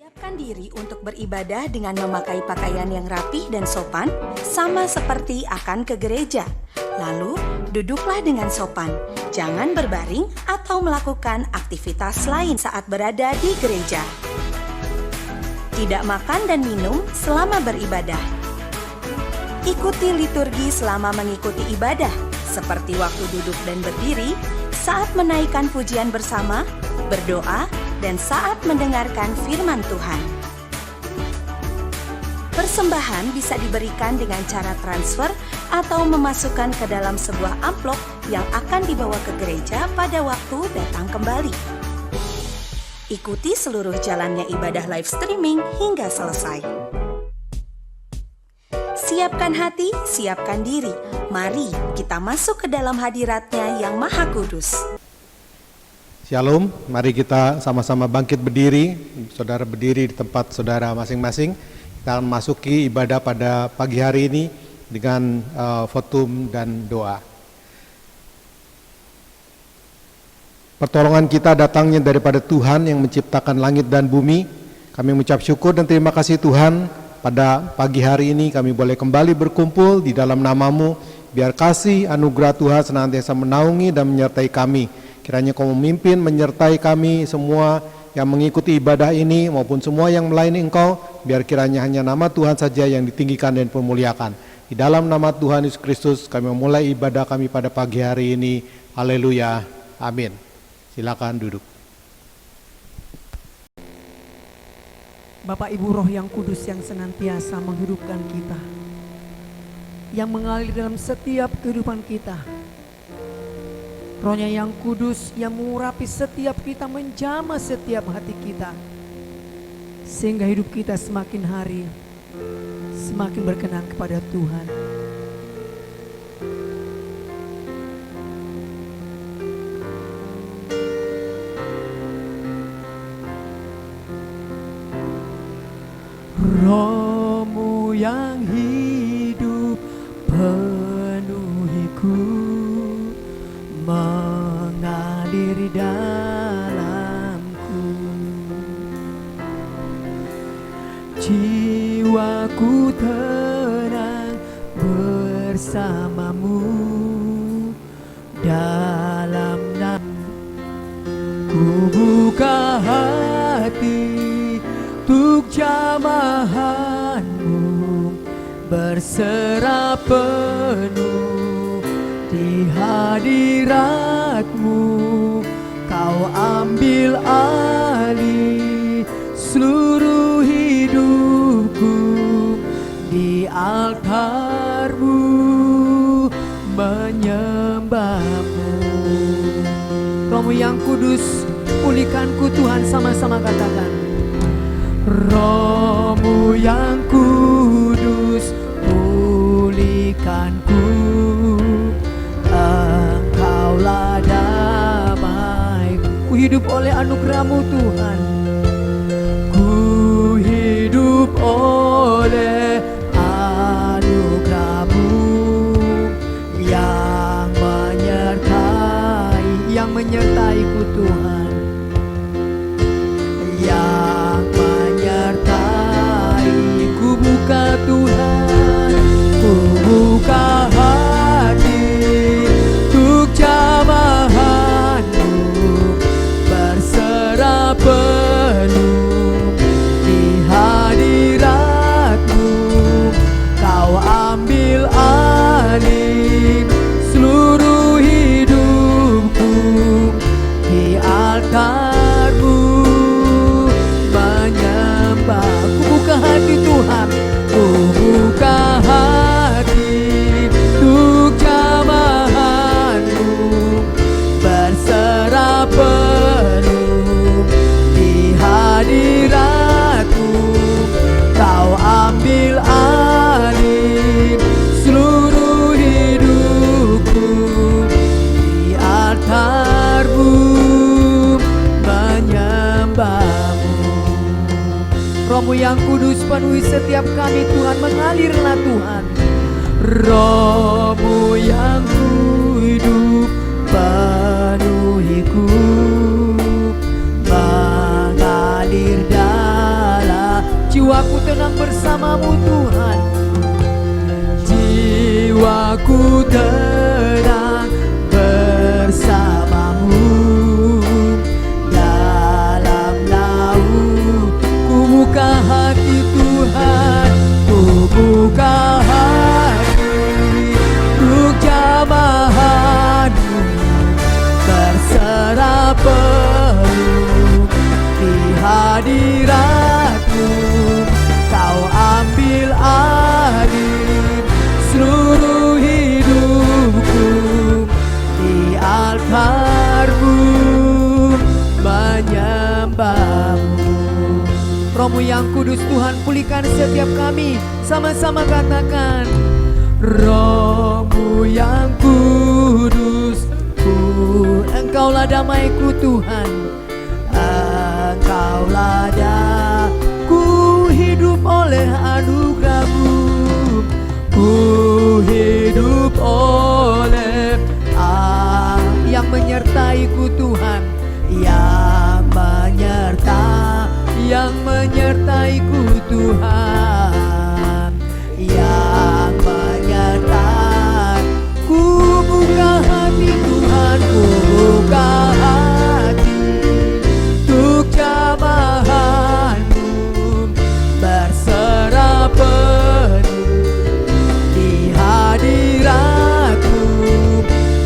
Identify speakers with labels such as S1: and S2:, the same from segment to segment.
S1: Siapkan diri untuk beribadah dengan memakai pakaian yang rapih dan sopan, sama seperti akan ke gereja. Lalu, duduklah dengan sopan. Jangan berbaring atau melakukan aktivitas lain saat berada di gereja. Tidak makan dan minum selama beribadah. Ikuti liturgi selama mengikuti ibadah, seperti waktu duduk dan berdiri, saat menaikkan pujian bersama, berdoa, dan saat mendengarkan firman Tuhan. Persembahan bisa diberikan dengan cara transfer atau memasukkan ke dalam sebuah amplop yang akan dibawa ke gereja pada waktu datang kembali. Ikuti seluruh jalannya ibadah live streaming hingga selesai. Siapkan hati, siapkan diri. Mari kita masuk ke dalam hadiratnya yang Maha Kudus.
S2: Shalom, mari kita sama-sama bangkit berdiri, saudara berdiri di tempat saudara masing-masing. Kita akan masuki ibadah pada pagi hari ini dengan votum dan doa. Pertolongan kita datangnya daripada Tuhan yang menciptakan langit dan bumi. Kami mengucap syukur dan terima kasih Tuhan, pada pagi hari ini kami boleh kembali berkumpul di dalam nama-Mu. Biar kasih anugerah Tuhan senantiasa menaungi dan menyertai kami. Kiranya Kau memimpin menyertai kami semua yang mengikuti ibadah ini maupun semua yang melayani Engkau, biar kiranya hanya nama Tuhan saja yang ditinggikan dan dipermuliakan. Di dalam nama Tuhan Yesus Kristus kami memulai ibadah kami pada pagi hari ini. Haleluya. Amin. Silakan duduk.
S3: Bapak Ibu Roh yang Kudus yang senantiasa menghidupkan kita, yang mengalir dalam setiap kehidupan kita. Rohnya yang kudus yang mengurapi setiap kita, menjamah setiap hati kita, sehingga hidup kita semakin hari semakin berkenan kepada Tuhan. Roh-Mu yang hidup penuhiku, mengalir dalamku. Jiwaku tenang bersama-Mu dalam ku buka hati untuk jamahan-Mu, berserah penuh di hadirat-Mu. Kau ambil alih seluruh hidupku, di altar-Mu menyembah-Mu. Roh-Mu yang kudus, pulihkanku Tuhan, sama-sama katakan. Roh-Mu yang kudus, pulihkanku. Engkaulah damai. Ku hidup oleh anugerah-Mu Tuhan. Ku hidup oleh anugerah-Mu yang menyertai-ku Tuhan, yang menyertai. Ku buka Tuhan, ku buka hati untuk jamahan-Mu, berserah penuh di hadirat-Mu. Kau ambil alih seluruh hidupku, di altar-Mu menyembah. Ku buka hati Tuhan, ku buka hati untuk jamahan-Mu, berserah penuh di hadirat-Mu. Kau ambil alih seluruh hidupku, di altar-Mu menyembah-Mu. Roh-Mu yang kudus penuhi setiap kami Tuhan, mengalirlah Tuhan. Roh-Mu yang hidup penuhiku, mengalir dalam jiwaku tenang bersamamu Tuhan. Jiwaku tenang bersamamu, dalam naungan ku buka hati Tuhan, ku buka hati untuk jamahan-Mu, berserah penuh di hadirat-Mu. Kau ambil alih seluruh hidupku, di altar-Mu menyembah-Mu. Roh-Mu yang kudus Tuhan, pulihkan setiap kami. Sama-sama katakan, Roh-Mu yang kudus, Engkaulah damaiku Tuhan, Engkaulah ku hidup oleh anugerah-Mu, ku hidup oleh yang menyertaiku Tuhan, yang menyertaiku Tuhan, yang menyertai. Ku buka hati Tuhan, ku buka hati untuk jamahan-Mu, berserah penuh di hadirat-Mu.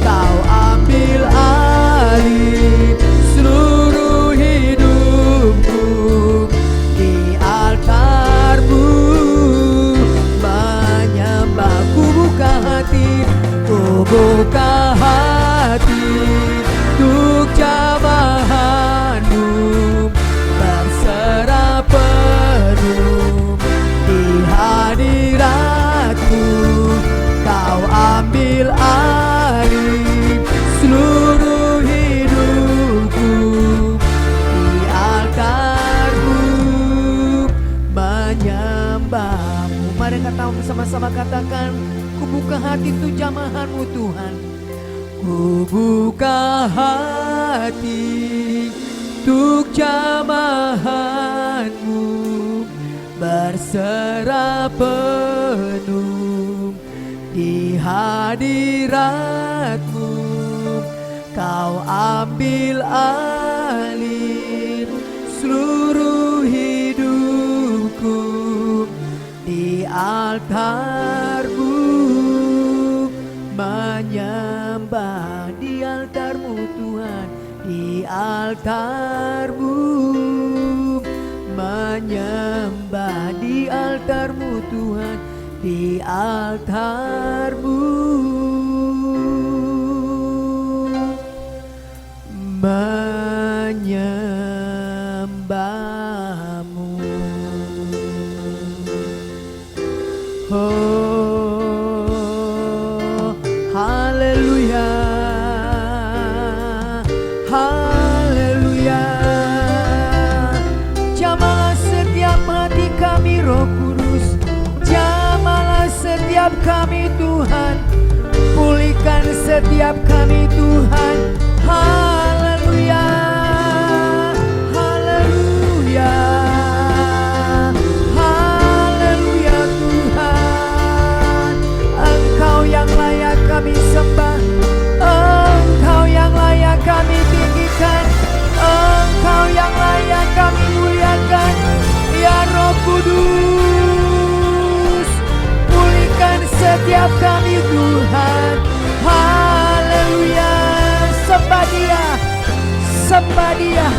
S3: Kau ambil alih seluruh hidupku, di altar-Mu menyembah. Ku buka hati, ku buka hati untuk jamahan-Mu, berserah penuh di hadirat-Mu. Kau ambil alih seluruh hidupku, di altar-Mu menyembah-Mu. Mari kita bersama-sama katakan, ku buka hati untuk jamahan-Mu Tuhan. Ku buka hati untuk jamahan-Mu, berserah penuh di hadirat-Mu. Kau ambil alih seluruh hidupku, di altar-Mu menyembah, di altar-Mu Tuhan, di altar-Mu menyembah, di altar-Mu Tuhan, di altar-Mu menyembah-Mu. Oh, haleluya, haleluya. Jamalah setiap hati kami Roh Kudus, jamalah setiap kami Tuhan, pulihkan setiap kami Tuhan. Haleluya, haleluya, haleluya Tuhan. Engkau yang layak kami sembah, Engkau yang layak kami tinggikan, Engkau yang layak kami muliakan. Ya Roh Kudus, pulihkan setiap kami Tuhan. Haleluya, sembah Dia, sembah Dia.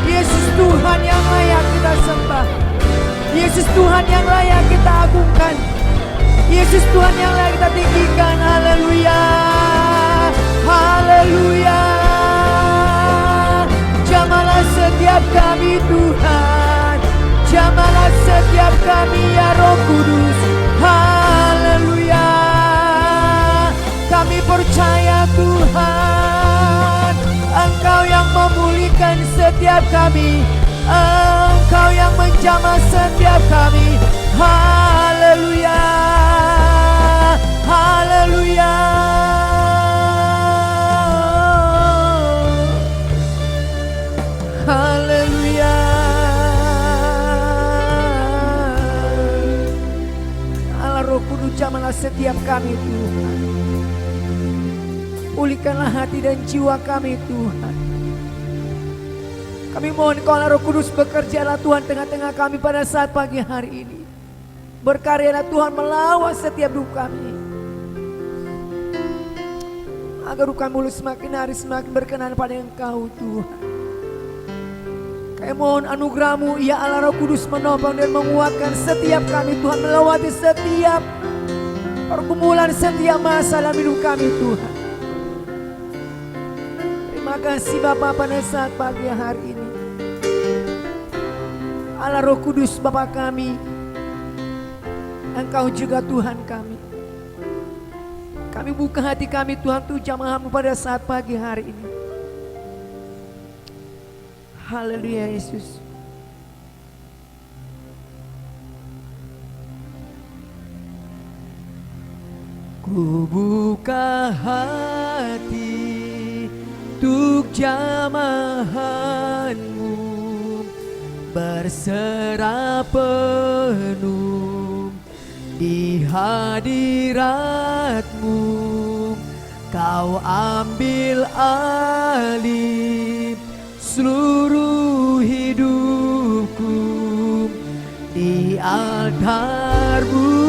S3: Yesus Tuhan yang layak kita sembah, Yesus Tuhan yang layak kita agungkan, Yesus Tuhan yang layak kita tinggikan. Haleluya, haleluya. Jamalah setiap kami Tuhan, jamalah setiap kami ya Roh Kudus. Haleluya, kami percaya Tuhan, Engkau yang memulihkan setiap kami, Engkau yang menjamah setiap kami. Haleluya, haleluya. Haleluya, setiap kami Tuhan. Pulihkanlah hati dan jiwa kami Tuhan. Kami mohon Kaulah Roh Kudus bekerjalah Tuhan tengah-tengah kami pada saat pagi hari ini. Berkaryalah Tuhan melawan setiap hidup kami. Agar bukan mulut semakin hari semakin berkenan pada Engkau Tuhan. Kami mohon anugerah-Mu ya Allah Roh Kudus menopang dan menguatkan setiap kami Tuhan. Melewati setiap pergumulan, setiap masalah hidup kami Tuhan. Terima kasih Bapa pada saat pagi hari ini. Allah Roh Kudus Bapa kami, Engkau juga Tuhan kami. Kami buka hati kami Tuhan untuk jamaah-Mu pada saat pagi hari ini. Haleluya Yesus. Ku buka hati untuk jamahan-Mu, berserah penuh di hadirat-Mu. Kau ambil alih seluruh hidupku di altar-Mu.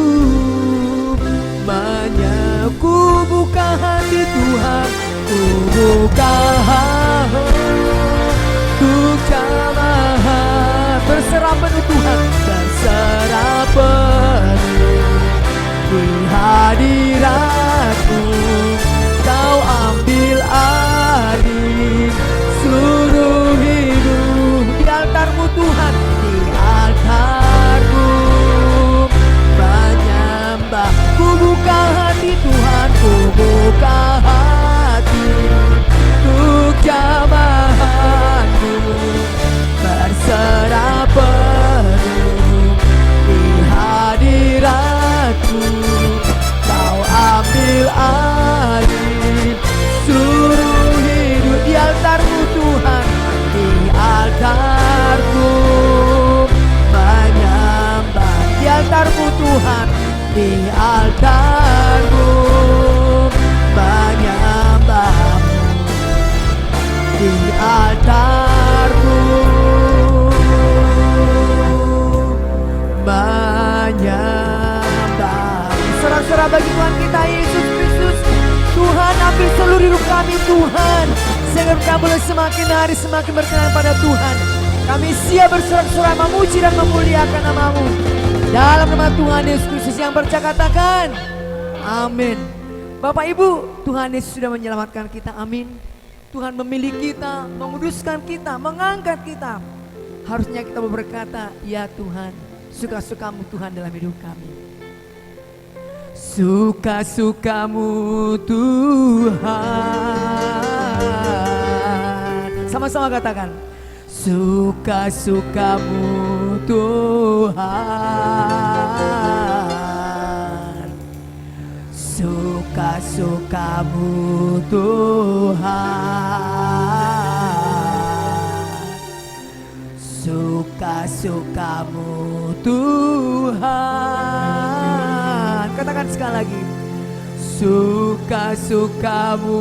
S3: Ku buka hati Tuhan, ku buka hati untuk jamaah. Berserah penuh Tuhan, berserah penuh di hadirat-Mu. Kau ambil alih seluruh hidup di altar-Mu Tuhan, di altar-Mu menyembah. Ku buka hati Tuhan, ku buka hati untuk jamahan-Mu. Berserah penuh di hadirat-Mu. Kau ambil alih seluruh hidup di altar-Mu Tuhan, di altar-Mu menyembah. Di altar-Mu Tuhan, di altar-Mu menyembah-Mu. Di altar-Mu menyembah. Serah-serah bagi Tuhan kita Yesus Kristus. Tuhan ambil seluruh hidup kami Tuhan, sehingga kami boleh semakin hari semakin berkenan pada Tuhan. Kami siap bersorak-sorai memuji dan memuliakan nama-Mu. Dalam nama Tuhan Yesus Kristus yang percaya katakan amin. Bapak Ibu, Tuhan Yesus sudah menyelamatkan kita, amin. Tuhan memilih kita, menguduskan kita, mengangkat kita. Harusnya kita berkata, ya Tuhan, suka-suka-Mu Tuhan dalam hidup kami. Suka-suka-Mu Tuhan. Sama-sama katakan, suka-suka-Mu Tuhan. Suka-suka-Mu Tuhan. Suka-suka-Mu Tuhan. Katakan sekali lagi. Suka-suka-Mu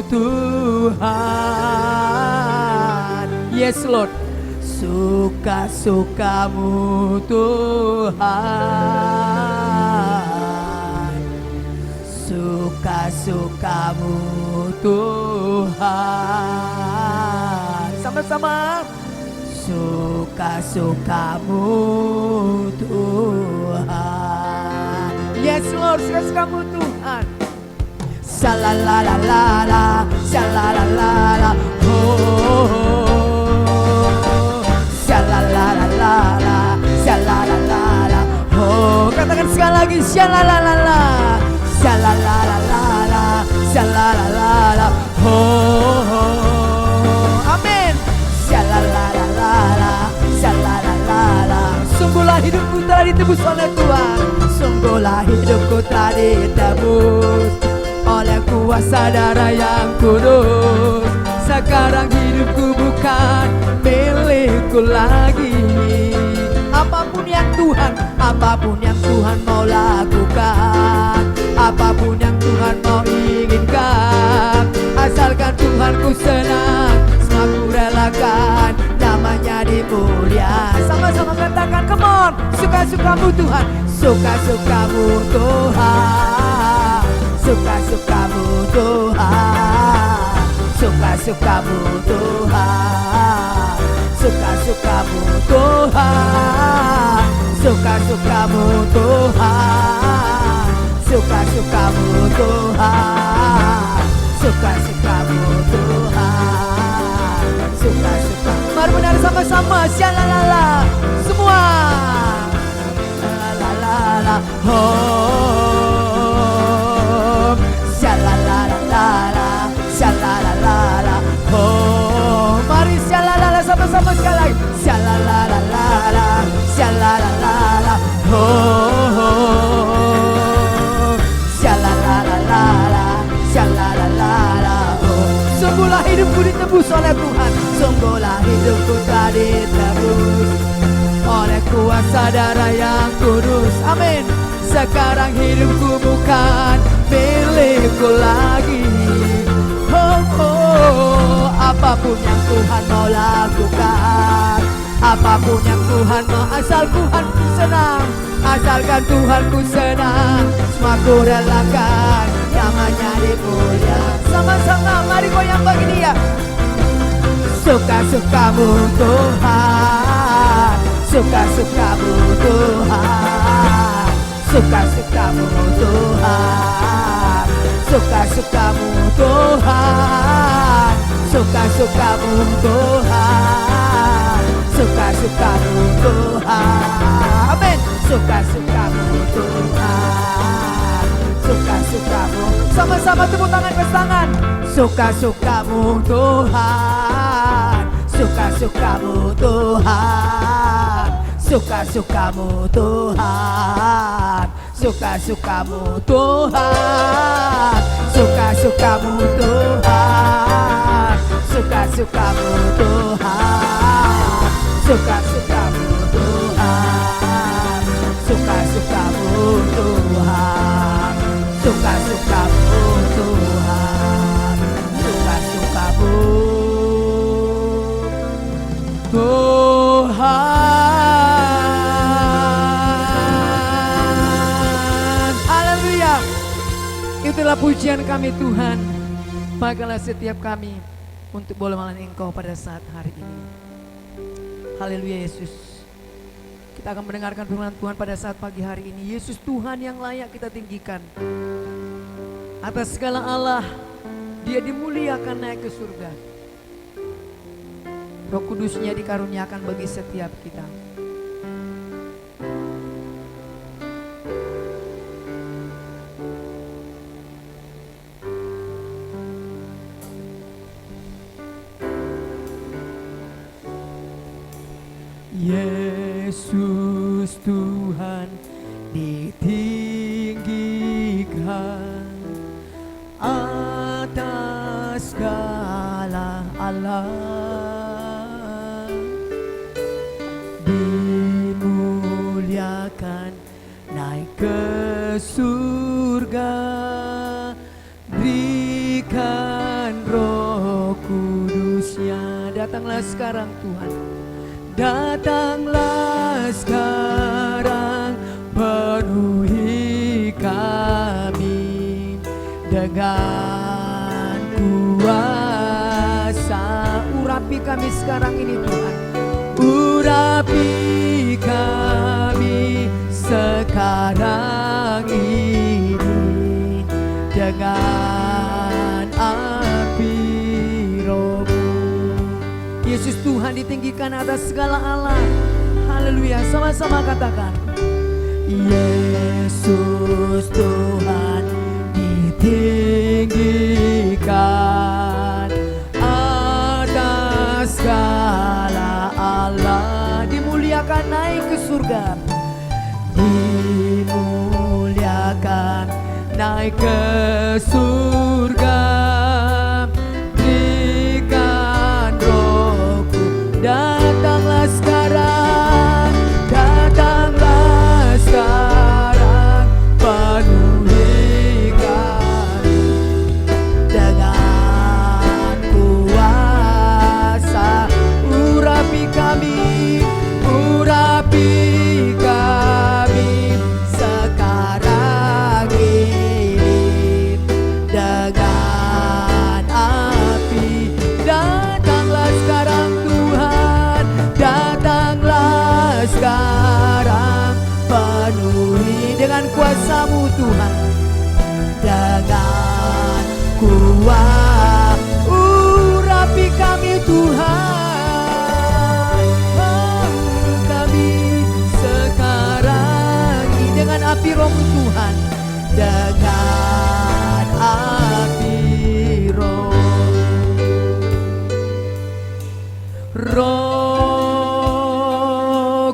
S3: Tuhan. Yes Lord. Suka-suka-Mu Tuhan. Suka-suka-Mu Tuhan. Sama-sama. Suka-suka-Mu Tuhan. Yes Lord, suka-suka-Mu Tuhan. Sha-la-la-la-la-la, sha-la-la-la-la, oh. Sha-la-la-la-la-la, sha-la-la-la-la, oh. Katakan sekali lagi, sha-la-la-la-la, sha-la-la-la-la, sha-la-la-la-la, oh. Amin. Sha-la-la-la-la, sha-la-la-la-la. Sungguhlah hidupku telah ditebus oleh Tuhan. Sungguhlah hidupku telah ditebus oleh kuasa darah yang kudus. Sekarang hidupku bukan milikku lagi. Apapun yang Tuhan mau lakukan, apapun yang Tuhan mau inginkan. Asalkan Tuhan ku senang, semua ku relakan, namanya dimulia. Sama-sama katakan, come on. Suka-sukamu Tuhan, suka-sukamu Tuhan, suka-sukamu Tuhan, suka-sukamu Tuhan, suka-sukamu Tuhan, suka-sukamu Tuhan, suka-sukamu Tuhan, suka-sukamu Tuhan, suka-suka. Mari benar sama-sama, syalalala semua. La oh, syalalala, syalalala, oh, mari syalalala sama-sama sekali lagi. Syalalala, syalalala, oh, syalalala, syalalala, oh. Sungguhlah hidupku ditebus oleh Tuhan, sungguhlah hidupku telah ditebus oleh kuasa darah yang kudus. Amin. Sekarang hidupku bukan milikku lagi. Oh, oh, apapun yang Tuhan mau lakukan, apapun yang Tuhan mau, asal Tuhan ku senang, asalkan Tuhan ku senang, semua ku relakan, namanya dimulia. Sama-sama mari goyang bagi dia. Suka-sukamu Tuhan, suka-sukamu Tuhan, suka-sukamu Tuhan, suka-sukamu Tuhan, suka-sukamu Tuhan, suka-sukamu Tuhan. Amin. Suka-sukamu Tuhan, suka-sukamu. Sama-sama tepuk tangan ke tangan. Suka-sukamu Tuhan, suka-sukamu Tuhan, suka-sukamu Tuhan, suka-sukamu Tuhan, suka-sukamu Tuhan, suka-sukamu Tuhan, suka-sukamu Tuhan, suka-sukamu Tuhan, suka-sukamu Tuhan, suka-sukamu Tuhan. Haleluya. Itulah pujian kami Tuhan. Pakailah setiap kami untuk boleh melayani Engkau pada saat hari ini. Haleluya Yesus. Kita akan mendengarkan firman Tuhan pada saat pagi hari ini. Yesus Tuhan yang layak kita tinggikan. Atas segala Allah, Dia dimuliakan naik ke surga. Roh Kudus-Nya dikaruniakan bagi setiap kita. Yesus Tuhan ditinggikan atas segala Allah, dimuliakan naik ke surga, berikan Roh Kudus-Nya. Datanglah sekarang Tuhan, datanglah sekarang, penuhi kami dengan kuasa. Urapi kami sekarang ini Tuhan, urapi kami sekarang ini dengan api Roh-Mu. Yesus Tuhan ditinggikan atas segala Allah. Haleluya, sama-sama katakan. Yesus Tuhan ditinggikan atas segala Allah, dimuliakan naik ke surga, dimuliakan naik ke surga, berikan Roh-Ku. Datanglah sekarang, datanglah sekarang, penuhi sekarang, penuhi dengan kuasa-Mu Tuhan, dengan kuat urapi kami Tuhan, kami sekarang dengan api Roh-Mu Tuhan, dengan api Roh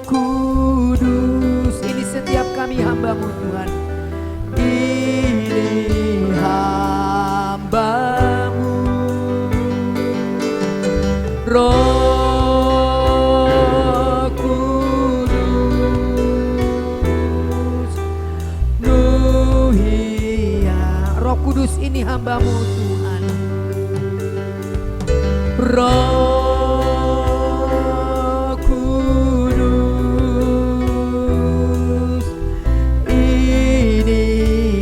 S3: Kudus. Ini setiap kami hamba-Mu Tuhan, ini hamba-Mu. Roh Kudus, penuhi ya. Roh Kudus ini hamba-Mu Tuhan. Roh Kudus, ini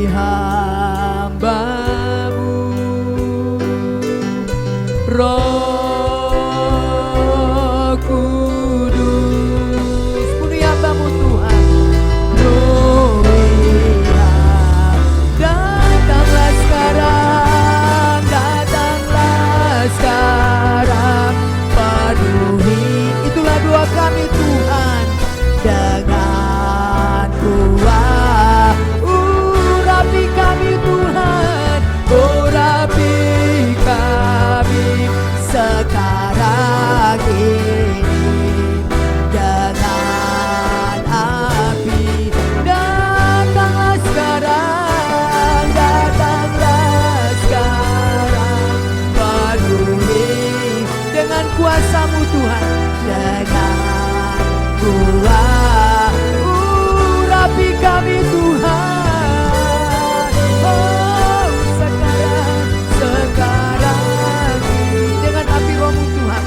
S3: hamba-Mu. Roh Kudus, penuhi hamba-Mu Tuhan. Datanglah sekarang, datanglah sekarang, penuhi. Itulah doa kami Tuhan, dengan kuat urapi kami Tuhan, urapi kami sekarang ini dengan api. Datanglah sekarang, datanglah sekarang, penuhi dengan kuasa-Mu Tuhan, dengan kuat urapi kami Tuhan. Oh, sekarang, sekarang dengan api Roh-Mu Tuhan,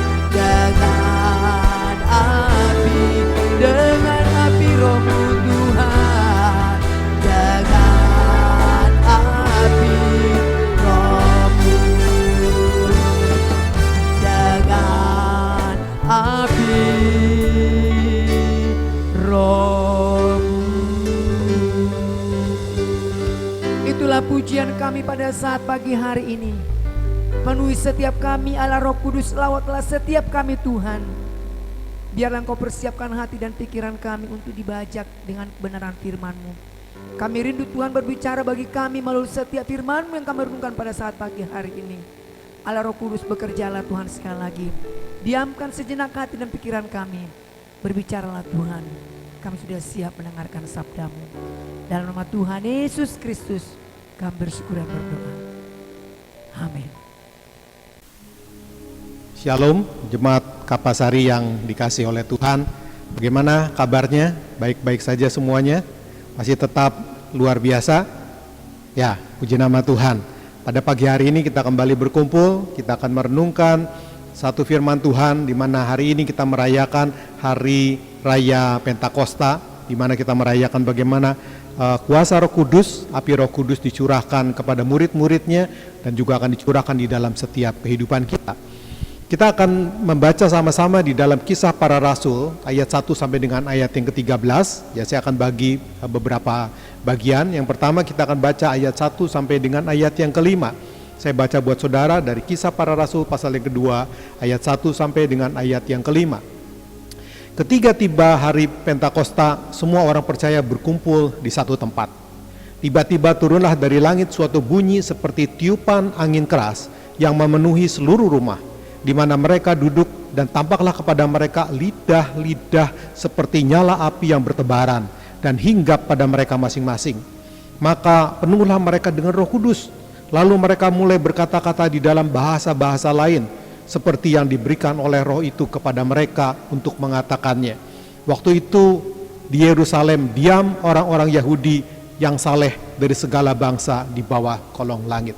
S3: dengan api Roh-Mu Tuhan, dengan api Roh-Mu, dengan api Roh-Mu. Itulah pujian kami pada saat pagi hari ini. Penuhi setiap kami Allah Roh Kudus, lawatlah setiap kami Tuhan. Biarlah Engkau persiapkan hati dan pikiran kami untuk dibajak dengan kebenaran firman-Mu. Kami rindu Tuhan berbicara bagi kami melalui setiap firman-Mu yang kami renungkan pada saat pagi hari ini. Allah Roh Kudus, bekerjalah Tuhan sekali lagi. Diamkan sejenak hati dan pikiran kami. Berbicaralah Tuhan. Kami sudah siap mendengarkan sabda-Mu. Dalam nama Tuhan Yesus Kristus kami bersyukur dan berdoa. Amin.
S2: Shalom, jemaat Kapasari yang dikasih oleh Tuhan. Bagaimana kabarnya? Baik-baik saja semuanya? Masih tetap luar biasa? Ya, puji nama Tuhan. Pada pagi hari ini kita kembali berkumpul, kita akan merenungkan satu firman Tuhan, di mana hari ini kita merayakan Hari Raya Pentakosta, di mana kita merayakan bagaimana kuasa Roh Kudus, api Roh Kudus dicurahkan kepada murid-muridnya dan juga akan dicurahkan di dalam setiap kehidupan kita. Kita akan membaca sama-sama di dalam Kisah Para Rasul ayat 1 sampai dengan ayat yang ke-13. Ya, saya akan bagi beberapa bagian. Yang pertama kita akan baca ayat 1 sampai dengan ayat yang ke-5. Saya baca buat saudara dari Kisah Para Rasul pasal yang kedua ayat 1 sampai dengan ayat yang ke-5. Ketika tiba hari Pentakosta, semua orang percaya berkumpul di satu tempat. Tiba-tiba turunlah dari langit suatu bunyi seperti tiupan angin keras yang memenuhi seluruh rumah, di mana mereka duduk, dan tampaklah kepada mereka lidah-lidah seperti nyala api yang bertebaran dan hinggap pada mereka masing-masing. Maka penuhlah mereka dengan Roh Kudus, lalu mereka mulai berkata-kata di dalam bahasa-bahasa lain, seperti yang diberikan oleh Roh itu kepada mereka untuk mengatakannya. Waktu itu di Yerusalem diam orang-orang Yahudi yang saleh dari segala bangsa di bawah kolong langit.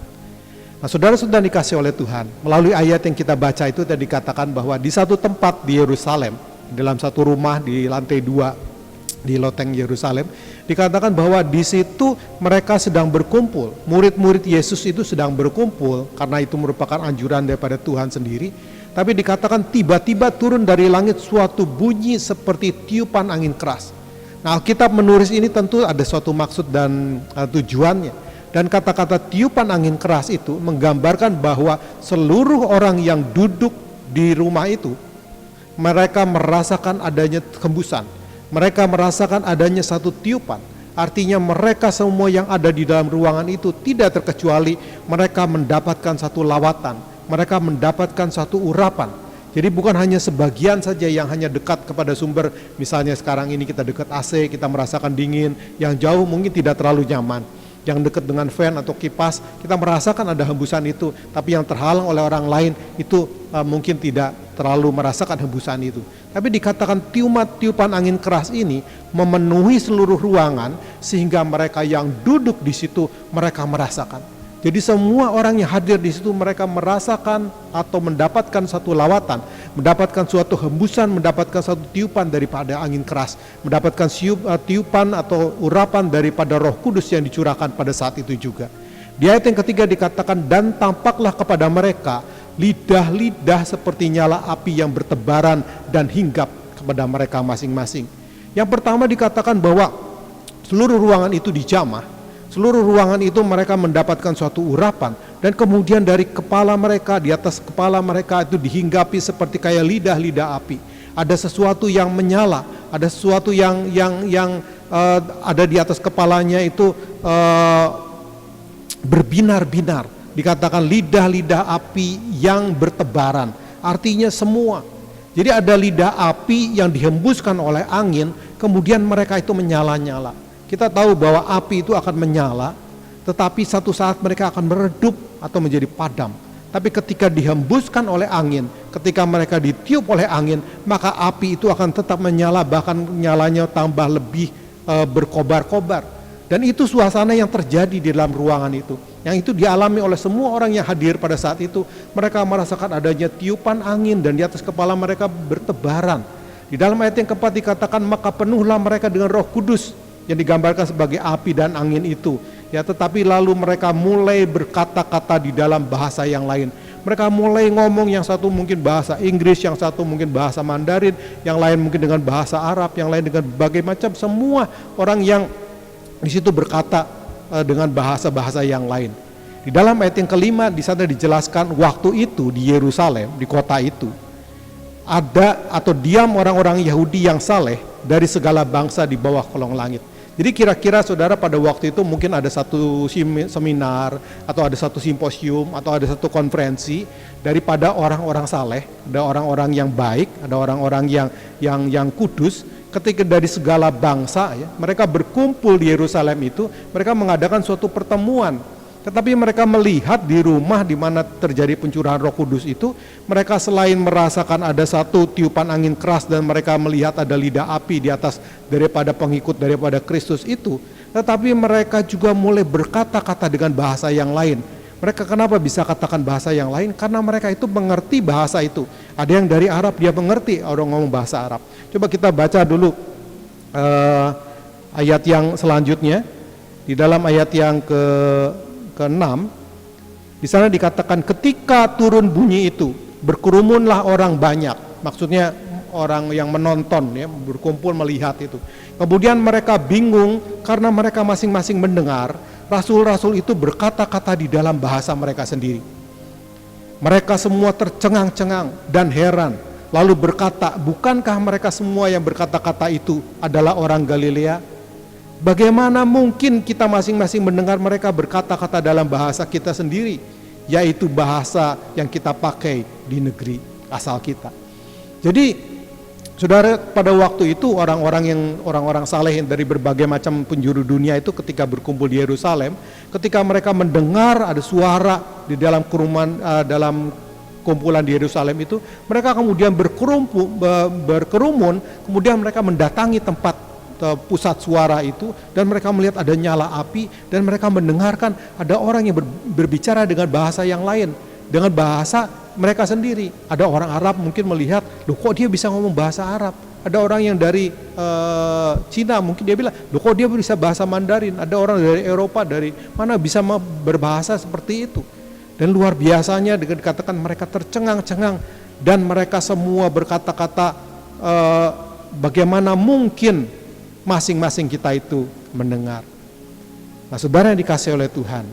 S2: Nah, saudara-saudara dikasih oleh Tuhan, melalui ayat yang kita baca itu tadi dikatakan bahwa di satu tempat di Yerusalem, dalam satu rumah di lantai 2 di loteng Yerusalem, dikatakan bahwa di situ mereka sedang berkumpul. Murid-murid Yesus itu sedang berkumpul, karena itu merupakan anjuran daripada Tuhan sendiri. tapi dikatakan tiba-tiba turun dari langit suatu bunyi seperti tiupan angin keras. Nah, Alkitab menulis ini tentu ada suatu maksud dan tujuannya. Dan kata-kata tiupan angin keras itu menggambarkan bahwa seluruh orang yang duduk di rumah itu, mereka merasakan adanya hembusan. Mereka merasakan adanya satu tiupan. Artinya mereka semua yang ada di dalam ruangan itu tidak terkecuali mereka mendapatkan satu lawatan. Mereka mendapatkan satu urapan. Jadi bukan hanya sebagian saja yang hanya dekat kepada sumber. Misalnya sekarang ini kita dekat AC, kita merasakan dingin. Yang jauh mungkin tidak terlalu nyaman. Yang dekat dengan fan atau kipas, kita merasakan ada hembusan itu. Tapi yang terhalang oleh orang lain itu mungkin tidak terlalu merasakan hembusan itu. Tapi dikatakan tiupan angin keras ini memenuhi seluruh ruangan sehingga mereka yang duduk di situ mereka merasakan. Jadi semua orang yang hadir di situ mereka merasakan atau mendapatkan satu lawatan, mendapatkan suatu hembusan, mendapatkan satu tiupan daripada angin keras, mendapatkan tiupan atau urapan daripada Roh Kudus yang dicurahkan pada saat itu juga. Di ayat yang ketiga dikatakan, dan tampaklah kepada mereka lidah-lidah seperti nyala api yang bertebaran dan hinggap kepada mereka masing-masing. Yang pertama dikatakan bahwa seluruh ruangan itu dijamah. Seluruh ruangan itu mereka mendapatkan suatu urapan, dan kemudian dari kepala mereka, di atas kepala mereka itu dihinggapi seperti kayak lidah-lidah api. Ada sesuatu yang menyala, ada sesuatu yang ada di atas kepalanya itu berbinar-binar. Dikatakan lidah-lidah api yang bertebaran, artinya semua. Jadi ada lidah api yang dihembuskan oleh angin, kemudian mereka itu menyala-nyala. Kita tahu bahwa api itu akan menyala, tetapi satu saat mereka akan meredup atau menjadi padam. Tapi ketika dihembuskan oleh angin, ketika mereka ditiup oleh angin, maka api itu akan tetap menyala, bahkan nyalanya tambah lebih berkobar-kobar. Dan itu suasana yang terjadi di dalam ruangan itu. Yang itu dialami oleh semua orang yang hadir pada saat itu. Mereka merasakan adanya tiupan angin dan di atas kepala mereka bertebaran. Di dalam ayat yang keempat dikatakan, maka penuhlah mereka dengan Roh Kudus, yang digambarkan sebagai api dan angin itu. Ya, tetapi lalu mereka mulai berkata-kata di dalam bahasa yang lain. Mereka mulai ngomong, yang satu mungkin bahasa Inggris, yang satu mungkin bahasa Mandarin, yang lain mungkin dengan bahasa Arab, yang lain dengan berbagai macam. Semua orang yang di situ berkata dengan bahasa-bahasa yang lain. Di dalam ayat yang kelima di sana dijelaskan, waktu itu di Yerusalem, di kota itu, ada atau diam orang-orang Yahudi yang saleh dari segala bangsa di bawah kolong langit. Jadi kira-kira saudara pada waktu itu mungkin ada satu seminar atau ada satu simposium atau ada satu konferensi daripada orang-orang saleh, ada orang-orang yang baik, ada orang-orang yang kudus, ketika dari segala bangsa ya, mereka berkumpul di Yerusalem itu, mereka mengadakan suatu pertemuan. Tetapi mereka melihat di rumah di mana terjadi pencurahan Roh Kudus itu, mereka selain merasakan ada satu tiupan angin keras dan mereka melihat ada lidah api di atas daripada pengikut daripada Kristus itu, tetapi mereka juga mulai berkata-kata dengan bahasa yang lain. Mereka kenapa bisa katakan bahasa yang lain? Karena mereka itu mengerti bahasa itu. Ada yang dari Arab, dia mengerti orang ngomong bahasa Arab. Coba kita baca dulu ayat yang selanjutnya. Di dalam ayat yang ke-6, di sana dikatakan ketika turun bunyi itu berkerumunlah orang banyak, maksudnya orang yang menonton ya, berkumpul melihat itu. Kemudian mereka bingung karena mereka masing-masing mendengar rasul-rasul itu berkata-kata di dalam bahasa mereka sendiri. Mereka semua tercengang-cengang dan heran, lalu berkata, bukankah mereka semua yang berkata-kata itu adalah orang Galilea? Bagaimana mungkin kita masing-masing mendengar mereka berkata-kata dalam bahasa kita sendiri, yaitu bahasa yang kita pakai di negeri asal kita. Jadi, saudara, pada waktu itu orang-orang saleh dari berbagai macam penjuru dunia itu ketika berkumpul di Yerusalem, ketika mereka mendengar ada suara di dalam dalam kumpulan di Yerusalem itu, mereka kemudian berkerumun, kemudian mereka mendatangi tempat pusat suara itu, dan mereka melihat ada nyala api, dan mereka mendengarkan ada orang yang berbicara dengan bahasa yang lain, dengan bahasa mereka sendiri. Ada orang Arab mungkin melihat, loh kok dia bisa ngomong bahasa Arab. Ada orang yang dari Cina mungkin dia bilang, loh kok dia bisa bahasa Mandarin. Ada orang dari Eropa, dari mana bisa berbahasa seperti itu. Dan luar biasanya dikatakan mereka tercengang-cengang dan mereka semua berkata-kata, bagaimana mungkin masing-masing kita itu mendengar. Nah, saudara yang dikasihi oleh Tuhan,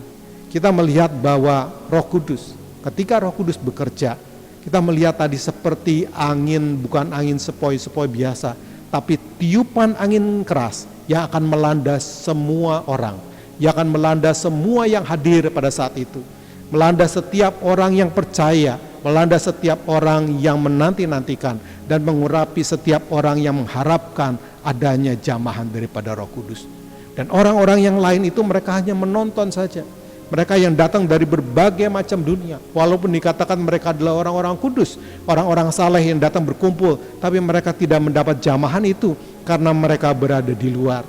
S2: kita melihat bahwa Roh Kudus, ketika Roh Kudus bekerja, kita melihat tadi seperti angin, bukan angin sepoi-sepoi biasa, tapi tiupan angin keras yang akan melanda semua orang, yang akan melanda semua yang hadir pada saat itu, melanda setiap orang yang percaya, melanda setiap orang yang menanti-nantikan, dan mengurapi setiap orang yang mengharapkan adanya jamahan daripada Roh Kudus. Dan orang-orang yang lain itu mereka hanya menonton saja. Mereka yang datang dari berbagai macam dunia, walaupun dikatakan mereka adalah orang-orang kudus, orang-orang saleh yang datang berkumpul, tapi mereka tidak mendapat jamahan itu karena mereka berada di luar,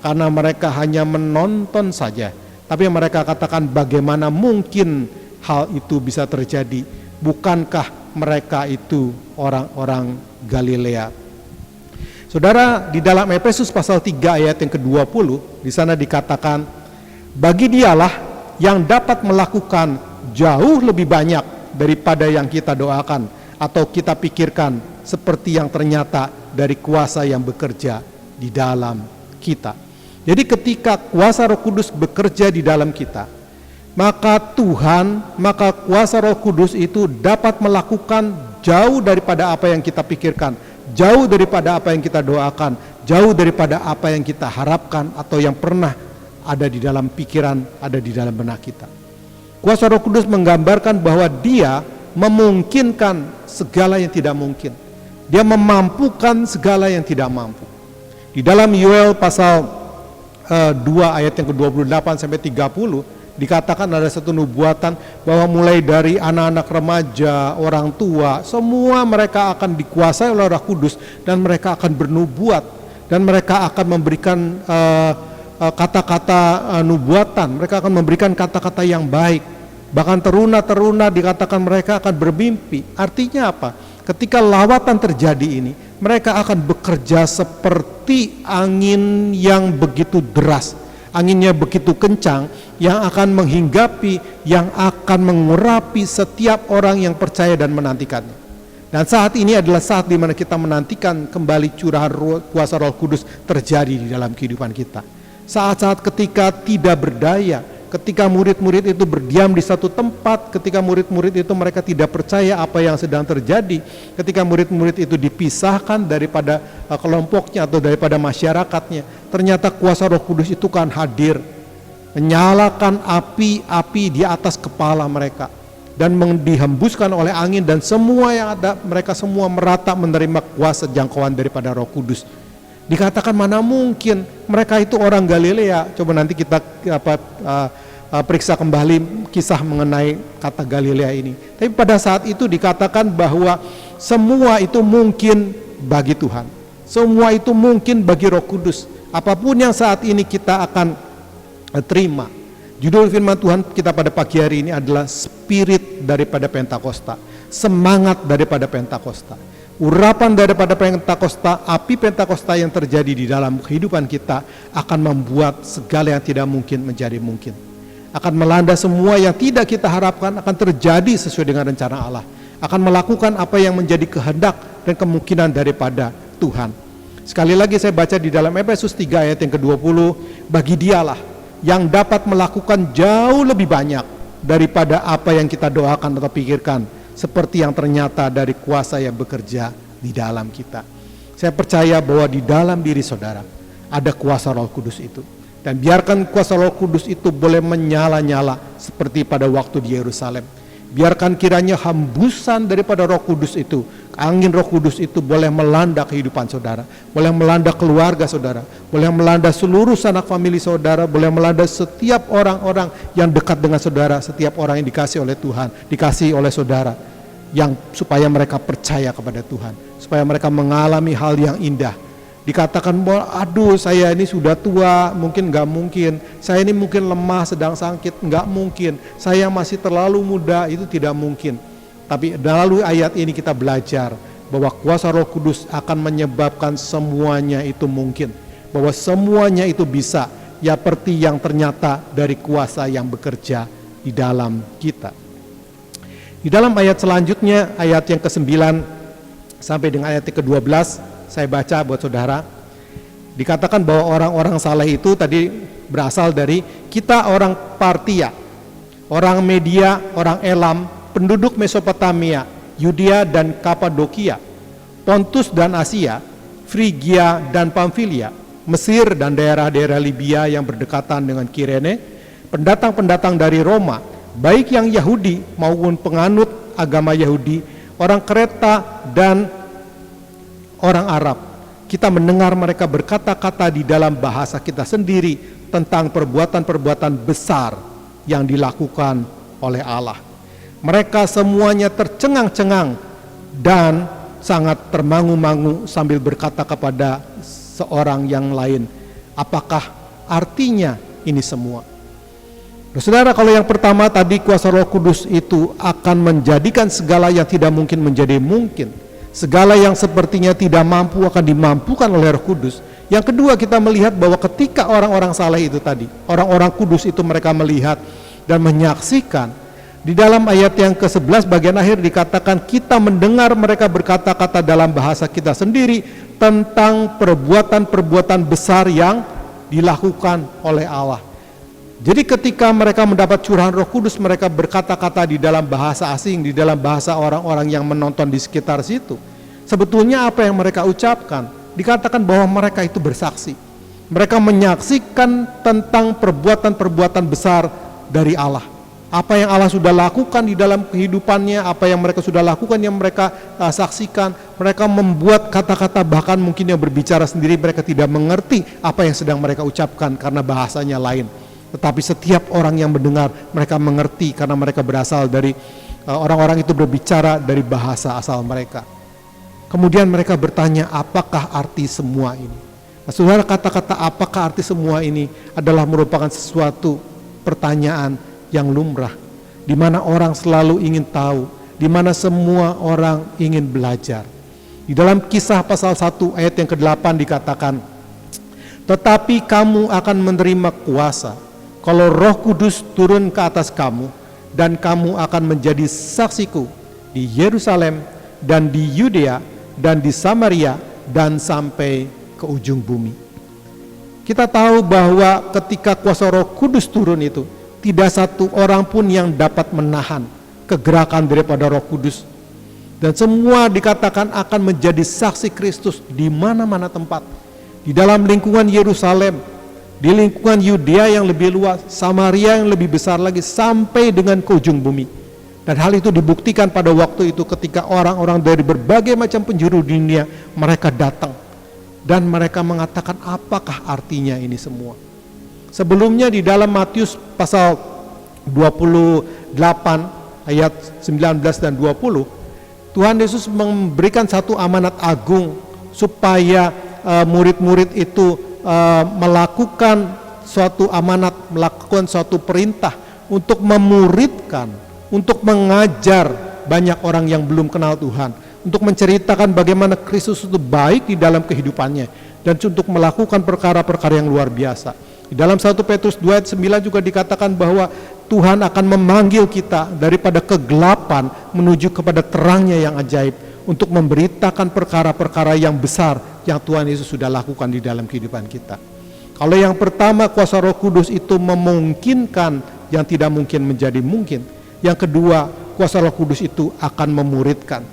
S2: karena mereka hanya menonton saja. Tapi mereka katakan, bagaimana mungkin hal itu bisa terjadi? Bukankah mereka itu orang-orang Galilea? Saudara, di dalam Efesus pasal 3 ayat yang ke-20, di sana dikatakan, bagi Dialah yang dapat melakukan jauh lebih banyak daripada yang kita doakan atau kita pikirkan, seperti yang ternyata dari kuasa yang bekerja di dalam kita. Jadi ketika kuasa Roh Kudus bekerja di dalam kita, maka kuasa Roh Kudus itu dapat melakukan jauh daripada apa yang kita pikirkan, jauh daripada apa yang kita doakan, jauh daripada apa yang kita harapkan atau yang pernah ada di dalam pikiran, ada di dalam benak kita. Kuasa Roh Kudus menggambarkan bahwa Dia memungkinkan segala yang tidak mungkin. Dia memampukan segala yang tidak mampu. Di dalam Yoel pasal 2 ayat yang ke-28 sampai 30 dikatakan ada satu nubuatan bahwa mulai dari anak-anak remaja, orang tua, semua mereka akan dikuasai oleh Roh Kudus dan mereka akan bernubuat dan mereka akan memberikan kata-kata nubuatan, mereka akan memberikan kata-kata yang baik. Bahkan teruna-teruna dikatakan mereka akan bermimpi. Artinya apa? Ketika lawatan terjadi ini, mereka akan bekerja seperti angin yang begitu deras, anginnya begitu kencang, yang akan menghinggapi, yang akan mengurapi setiap orang yang percaya dan menantikannya. Dan saat ini adalah saat di mana kita menantikan kembali curahan kuasa Roh Kudus terjadi di dalam kehidupan kita. Saat-saat ketika tidak berdaya, ketika murid-murid itu berdiam di satu tempat, ketika murid-murid itu mereka tidak percaya apa yang sedang terjadi, ketika murid-murid itu dipisahkan daripada kelompoknya atau daripada masyarakatnya, ternyata kuasa Roh Kudus itu kan hadir, menyalakan api-api di atas kepala mereka dan dihembuskan oleh angin, dan semua yang ada, mereka semua merata menerima kuasa jangkauan daripada Roh Kudus. Dikatakan mana mungkin mereka itu orang Galilea. Coba nanti kita periksa kembali kisah mengenai kata Galilea ini. Tapi pada saat itu dikatakan bahwa semua itu mungkin bagi Tuhan, semua itu mungkin bagi Roh Kudus. Apapun yang saat ini kita akan terima. Judul firman Tuhan kita pada pagi hari ini adalah spirit daripada Pentakosta, semangat daripada Pentakosta. Urapan daripada Pentakosta, api Pentakosta yang terjadi di dalam kehidupan kita akan membuat segala yang tidak mungkin menjadi mungkin. Akan melanda semua yang tidak kita harapkan akan terjadi sesuai dengan rencana Allah. Akan melakukan apa yang menjadi kehendak dan kemungkinan daripada Tuhan. Sekali lagi saya baca di dalam Efesus 3 ayat yang ke-20, bagi Dialah yang dapat melakukan jauh lebih banyak daripada apa yang kita doakan atau pikirkan, seperti yang ternyata dari kuasa yang bekerja di dalam kita. Saya percaya bahwa di dalam diri saudara ada kuasa Roh Kudus itu. Dan biarkan kuasa Roh Kudus itu boleh menyala-nyala seperti pada waktu di Yerusalem. Biarkan kiranya hembusan daripada Roh Kudus itu, angin Roh Kudus itu boleh melanda kehidupan saudara, boleh melanda keluarga saudara, boleh melanda seluruh sanak famili saudara, boleh melanda setiap orang-orang yang dekat dengan saudara, setiap orang yang dikasih oleh Tuhan, dikasih oleh saudara, yang supaya mereka percaya kepada Tuhan, supaya mereka mengalami hal yang indah. Dikatakan bahwa aduh saya ini sudah tua, mungkin gak mungkin, saya ini mungkin lemah sedang sakit, gak mungkin, saya masih terlalu muda, itu tidak mungkin. Tapi melalui ayat ini kita belajar bahwa kuasa Roh Kudus akan menyebabkan semuanya itu mungkin, bahwa semuanya itu bisa, ya seperti yang ternyata dari kuasa yang bekerja di dalam kita. Di dalam ayat selanjutnya, ayat yang ke-9 sampai dengan ayat yang ke-12, saya baca buat saudara. Dikatakan bahwa orang-orang saleh itu tadi berasal dari kita orang Partia, orang Media, orang Elam, penduduk Mesopotamia, Yudea dan Kapadokia, Pontus dan Asia, Frigia dan Pamfilia, Mesir dan daerah-daerah Libya yang berdekatan dengan Kirene, pendatang-pendatang dari Roma, baik yang Yahudi maupun penganut agama Yahudi, orang Kreta dan orang Arab. Kita mendengar mereka berkata-kata di dalam bahasa kita sendiri tentang perbuatan-perbuatan besar yang dilakukan oleh Allah. Mereka semuanya tercengang-cengang dan sangat termangu-mangu sambil berkata kepada seorang yang lain, apakah artinya ini semua? Saudara, kalau yang pertama tadi kuasa Roh Kudus itu akan menjadikan segala yang tidak mungkin menjadi mungkin. Segala yang sepertinya tidak mampu akan dimampukan oleh Roh Kudus. Yang kedua, kita melihat bahwa ketika orang-orang saleh itu tadi, orang-orang kudus itu mereka melihat dan menyaksikan. Di dalam ayat yang ke-11 bagian akhir dikatakan kita mendengar mereka berkata-kata dalam bahasa kita sendiri tentang perbuatan-perbuatan besar yang dilakukan oleh Allah. Jadi ketika mereka mendapat curahan Roh Kudus, mereka berkata-kata di dalam bahasa asing, di dalam bahasa orang-orang yang menonton di sekitar situ. Sebetulnya apa yang mereka ucapkan? Dikatakan bahwa mereka itu bersaksi. Mereka menyaksikan tentang perbuatan-perbuatan besar dari Allah. Apa yang Allah sudah lakukan di dalam kehidupannya, apa yang mereka sudah lakukan, yang mereka saksikan. Mereka membuat kata-kata, bahkan mungkin yang berbicara sendiri mereka tidak mengerti apa yang sedang mereka ucapkan karena bahasanya lain. Tetapi setiap orang yang mendengar mereka mengerti karena mereka berasal dari orang-orang itu berbicara dari bahasa asal mereka. Kemudian mereka bertanya, apakah arti semua ini? Nah, saudara, kata-kata apakah arti semua ini adalah merupakan sesuatu pertanyaan yang lumrah, di mana orang selalu ingin tahu, di mana semua orang ingin belajar. Di dalam Kisah pasal 1 ayat yang ke-8 dikatakan, tetapi kamu akan menerima kuasa kalau Roh Kudus turun ke atas kamu, dan kamu akan menjadi saksiku di Yerusalem dan di Yudea dan di Samaria dan sampai ke ujung bumi. Kita tahu bahwa ketika kuasa Roh Kudus turun itu, tidak satu orang pun yang dapat menahan kegerakan daripada Roh Kudus. Dan semua dikatakan akan menjadi saksi Kristus di mana-mana tempat. Di dalam lingkungan Yerusalem, di lingkungan Yudea yang lebih luas, Samaria yang lebih besar lagi, sampai dengan ke ujung bumi. Dan hal itu dibuktikan pada waktu itu ketika orang-orang dari berbagai macam penjuru dunia mereka datang dan mereka mengatakan apakah artinya ini semua. Sebelumnya di dalam Matius pasal 28 ayat 19 dan 20, Tuhan Yesus memberikan satu amanat agung supaya murid-murid itu melakukan suatu amanat, melakukan suatu perintah untuk memuridkan, untuk mengajar banyak orang yang belum kenal Tuhan, untuk menceritakan bagaimana Kristus itu baik di dalam kehidupannya, dan untuk melakukan perkara-perkara yang luar biasa. Di dalam 1 Petrus 2 ayat 9 juga dikatakan bahwa Tuhan akan memanggil kita daripada kegelapan menuju kepada terangnya yang ajaib, untuk memberitakan perkara-perkara yang besar yang Tuhan Yesus sudah lakukan di dalam kehidupan kita. Kalau yang pertama, kuasa Roh Kudus itu memungkinkan yang tidak mungkin menjadi mungkin. Yang kedua, kuasa Roh Kudus itu akan memuridkan.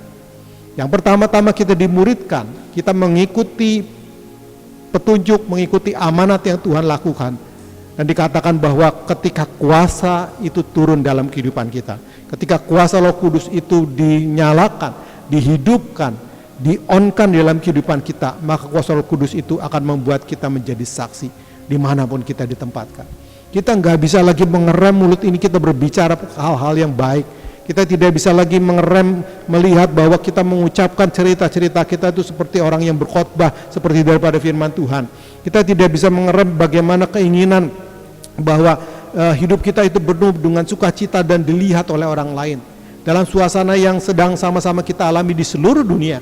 S2: Yang pertama-tama kita dimuridkan, kita mengikuti petunjuk, mengikuti amanat yang Tuhan lakukan. Dan dikatakan bahwa ketika kuasa itu turun dalam kehidupan kita, ketika kuasa Roh Kudus itu dinyalakan, dihidupkan, di-on-kan dalam kehidupan kita, maka kuasa Roh Kudus itu akan membuat kita menjadi saksi dimanapun kita ditempatkan. Kita nggak bisa lagi mengerem mulut ini kita berbicara hal-hal yang baik. Kita tidak bisa lagi mengerem melihat bahwa kita mengucapkan cerita-cerita kita itu seperti orang yang berkhotbah, seperti daripada firman Tuhan. Kita tidak bisa mengerem bagaimana keinginan bahwa hidup kita itu penuh dengan sukacita dan dilihat oleh orang lain. Dalam suasana yang sedang sama-sama kita alami di seluruh dunia,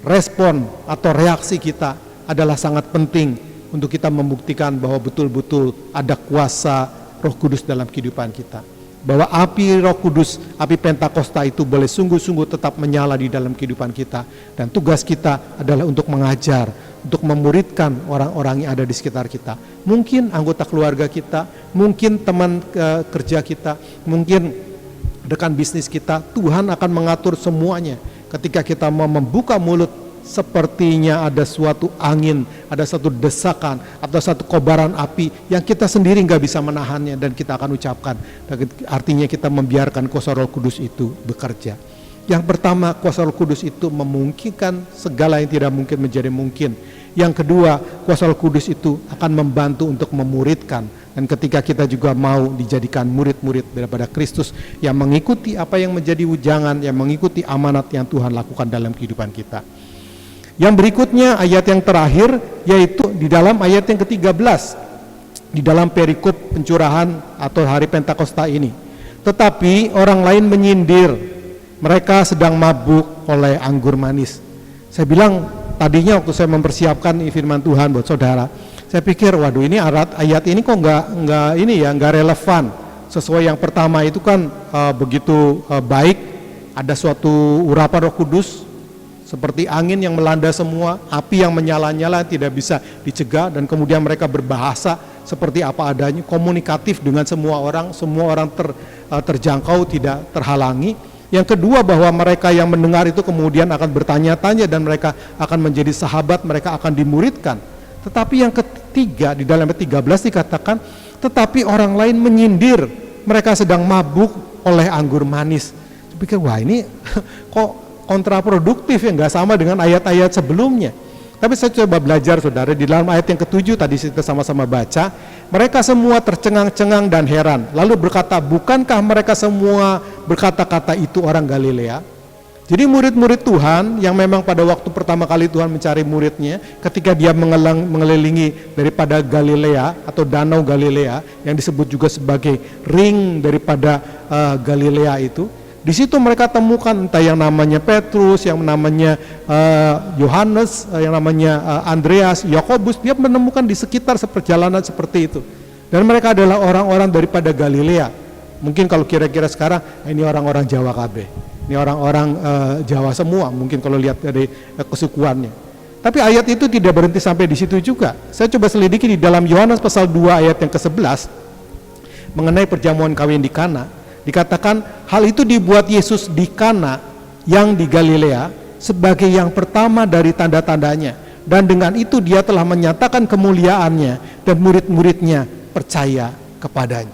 S2: respon atau reaksi kita adalah sangat penting untuk kita membuktikan bahwa betul-betul ada kuasa Roh Kudus dalam kehidupan kita. bahwa api Roh Kudus, api Pentakosta itu boleh sungguh-sungguh tetap menyala di dalam kehidupan kita. Dan tugas kita adalah untuk mengajar, untuk memuridkan orang-orang yang ada di sekitar kita. Mungkin anggota keluarga kita, mungkin teman kerja kita, mungkin rekan bisnis kita. Tuhan akan mengatur semuanya. Ketika kita mau membuka mulut, sepertinya ada suatu angin, ada satu desakan, atau satu kobaran api yang kita sendiri nggak bisa menahannya dan kita akan ucapkan. Artinya kita membiarkan kuasa Roh Kudus itu bekerja. Yang pertama, kuasa Roh Kudus itu memungkinkan segala yang tidak mungkin menjadi mungkin. Yang kedua, kuasa Roh Kudus itu akan membantu untuk memuridkan. Dan ketika kita juga mau dijadikan murid-murid daripada Kristus yang mengikuti apa yang menjadi ujangan, yang mengikuti amanat yang Tuhan lakukan dalam kehidupan kita. Yang berikutnya ayat yang terakhir, yaitu di dalam ayat yang ke-13, di dalam perikop pencurahan atau hari Pentakosta ini. Tetapi orang lain menyindir, mereka sedang mabuk oleh anggur manis. Saya bilang tadinya waktu saya mempersiapkan firman Tuhan buat saudara, saya pikir waduh ini ayat ini kok nggak relevan. Sesuai yang pertama itu kan begitu baik, ada suatu urapan Roh Kudus seperti angin yang melanda semua, api yang menyala-nyala tidak bisa dicegah, dan kemudian mereka berbahasa seperti apa adanya, komunikatif dengan semua orang terjangkau, tidak terhalangi. Yang kedua, bahwa mereka yang mendengar itu kemudian akan bertanya-tanya dan mereka akan menjadi sahabat, mereka akan dimuridkan. Tetapi yang ketiga, di dalam ayat 13 dikatakan, tetapi orang lain menyindir, mereka sedang mabuk oleh anggur manis. Saya pikir, wah ini kok kontraproduktif ya, nggak sama dengan ayat-ayat sebelumnya. Tapi saya coba belajar saudara, di dalam ayat yang ke-7 tadi kita sama-sama baca, mereka semua tercengang-cengang dan heran, lalu berkata, bukankah mereka semua berkata-kata itu orang Galilea? Jadi murid-murid Tuhan yang memang pada waktu pertama kali Tuhan mencari muridnya, ketika dia mengelilingi daripada Galilea atau Danau Galilea yang disebut juga sebagai ring daripada Galilea itu, di situ mereka temukan entah yang namanya Petrus, yang namanya Yohanes, yang namanya Andreas, Yakobus. Dia menemukan di sekitar seperjalanan seperti itu. Dan mereka adalah orang-orang daripada Galilea. Mungkin kalau kira-kira sekarang ini orang-orang Jawa KB, ini orang-orang Jawa semua. Mungkin kalau lihat dari kesukuannya. Tapi ayat itu tidak berhenti sampai di situ juga. Saya coba selidiki di dalam Yohanes pasal 2 ayat yang ke-11 mengenai perjamuan kawin di Kana. Dikatakan hal itu dibuat Yesus di Kana yang di Galilea sebagai yang pertama dari tanda-tandanya, dan dengan itu dia telah menyatakan kemuliaannya dan murid-muridnya percaya kepadanya.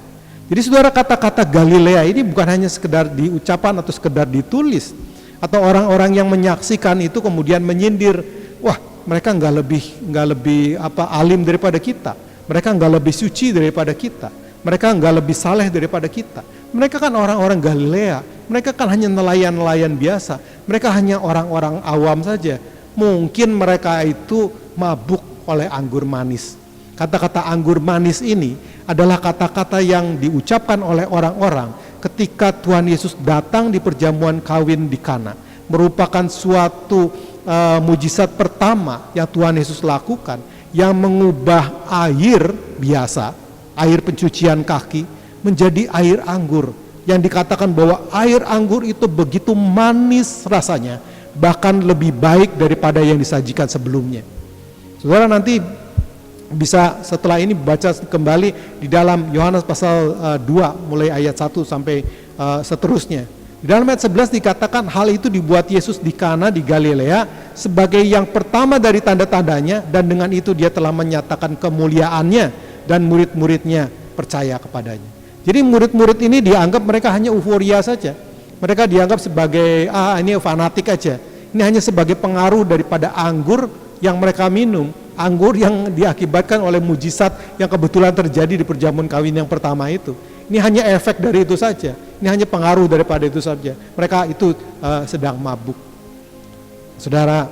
S2: Jadi saudara, kata-kata Galilea ini bukan hanya sekedar diucapan atau sekedar ditulis, atau orang-orang yang menyaksikan itu kemudian menyindir, wah mereka nggak lebih alim daripada kita, mereka nggak lebih suci daripada kita, mereka nggak lebih saleh daripada kita. Mereka kan orang-orang Galilea, mereka kan hanya nelayan-nelayan biasa, mereka hanya orang-orang awam saja. Mungkin mereka itu mabuk oleh anggur manis. Kata-kata anggur manis ini adalah kata-kata yang diucapkan oleh orang-orang ketika Tuhan Yesus datang di perjamuan kawin di Kana. Merupakan suatu mujizat pertama yang Tuhan Yesus lakukan, yang mengubah air biasa, air pencucian kaki, menjadi air anggur, yang dikatakan bahwa air anggur itu begitu manis rasanya, bahkan lebih baik daripada yang disajikan sebelumnya. Saudara nanti bisa setelah ini baca kembali di dalam Yohanes pasal 2 mulai ayat 1 sampai seterusnya. Di dalam ayat 11 dikatakan hal itu dibuat Yesus di Kana di Galilea sebagai yang pertama dari tanda-tandanya, dan dengan itu dia telah menyatakan kemuliaannya dan murid-muridnya percaya kepadanya. Jadi murid-murid ini dianggap mereka hanya euforia saja. Mereka dianggap sebagai ini fanatik aja. Ini hanya sebagai pengaruh daripada anggur yang mereka minum, anggur yang diakibatkan oleh mujizat yang kebetulan terjadi di perjamuan kawin yang pertama itu. Ini hanya efek dari itu saja. Ini hanya pengaruh daripada itu saja. Mereka itu sedang mabuk. Saudara,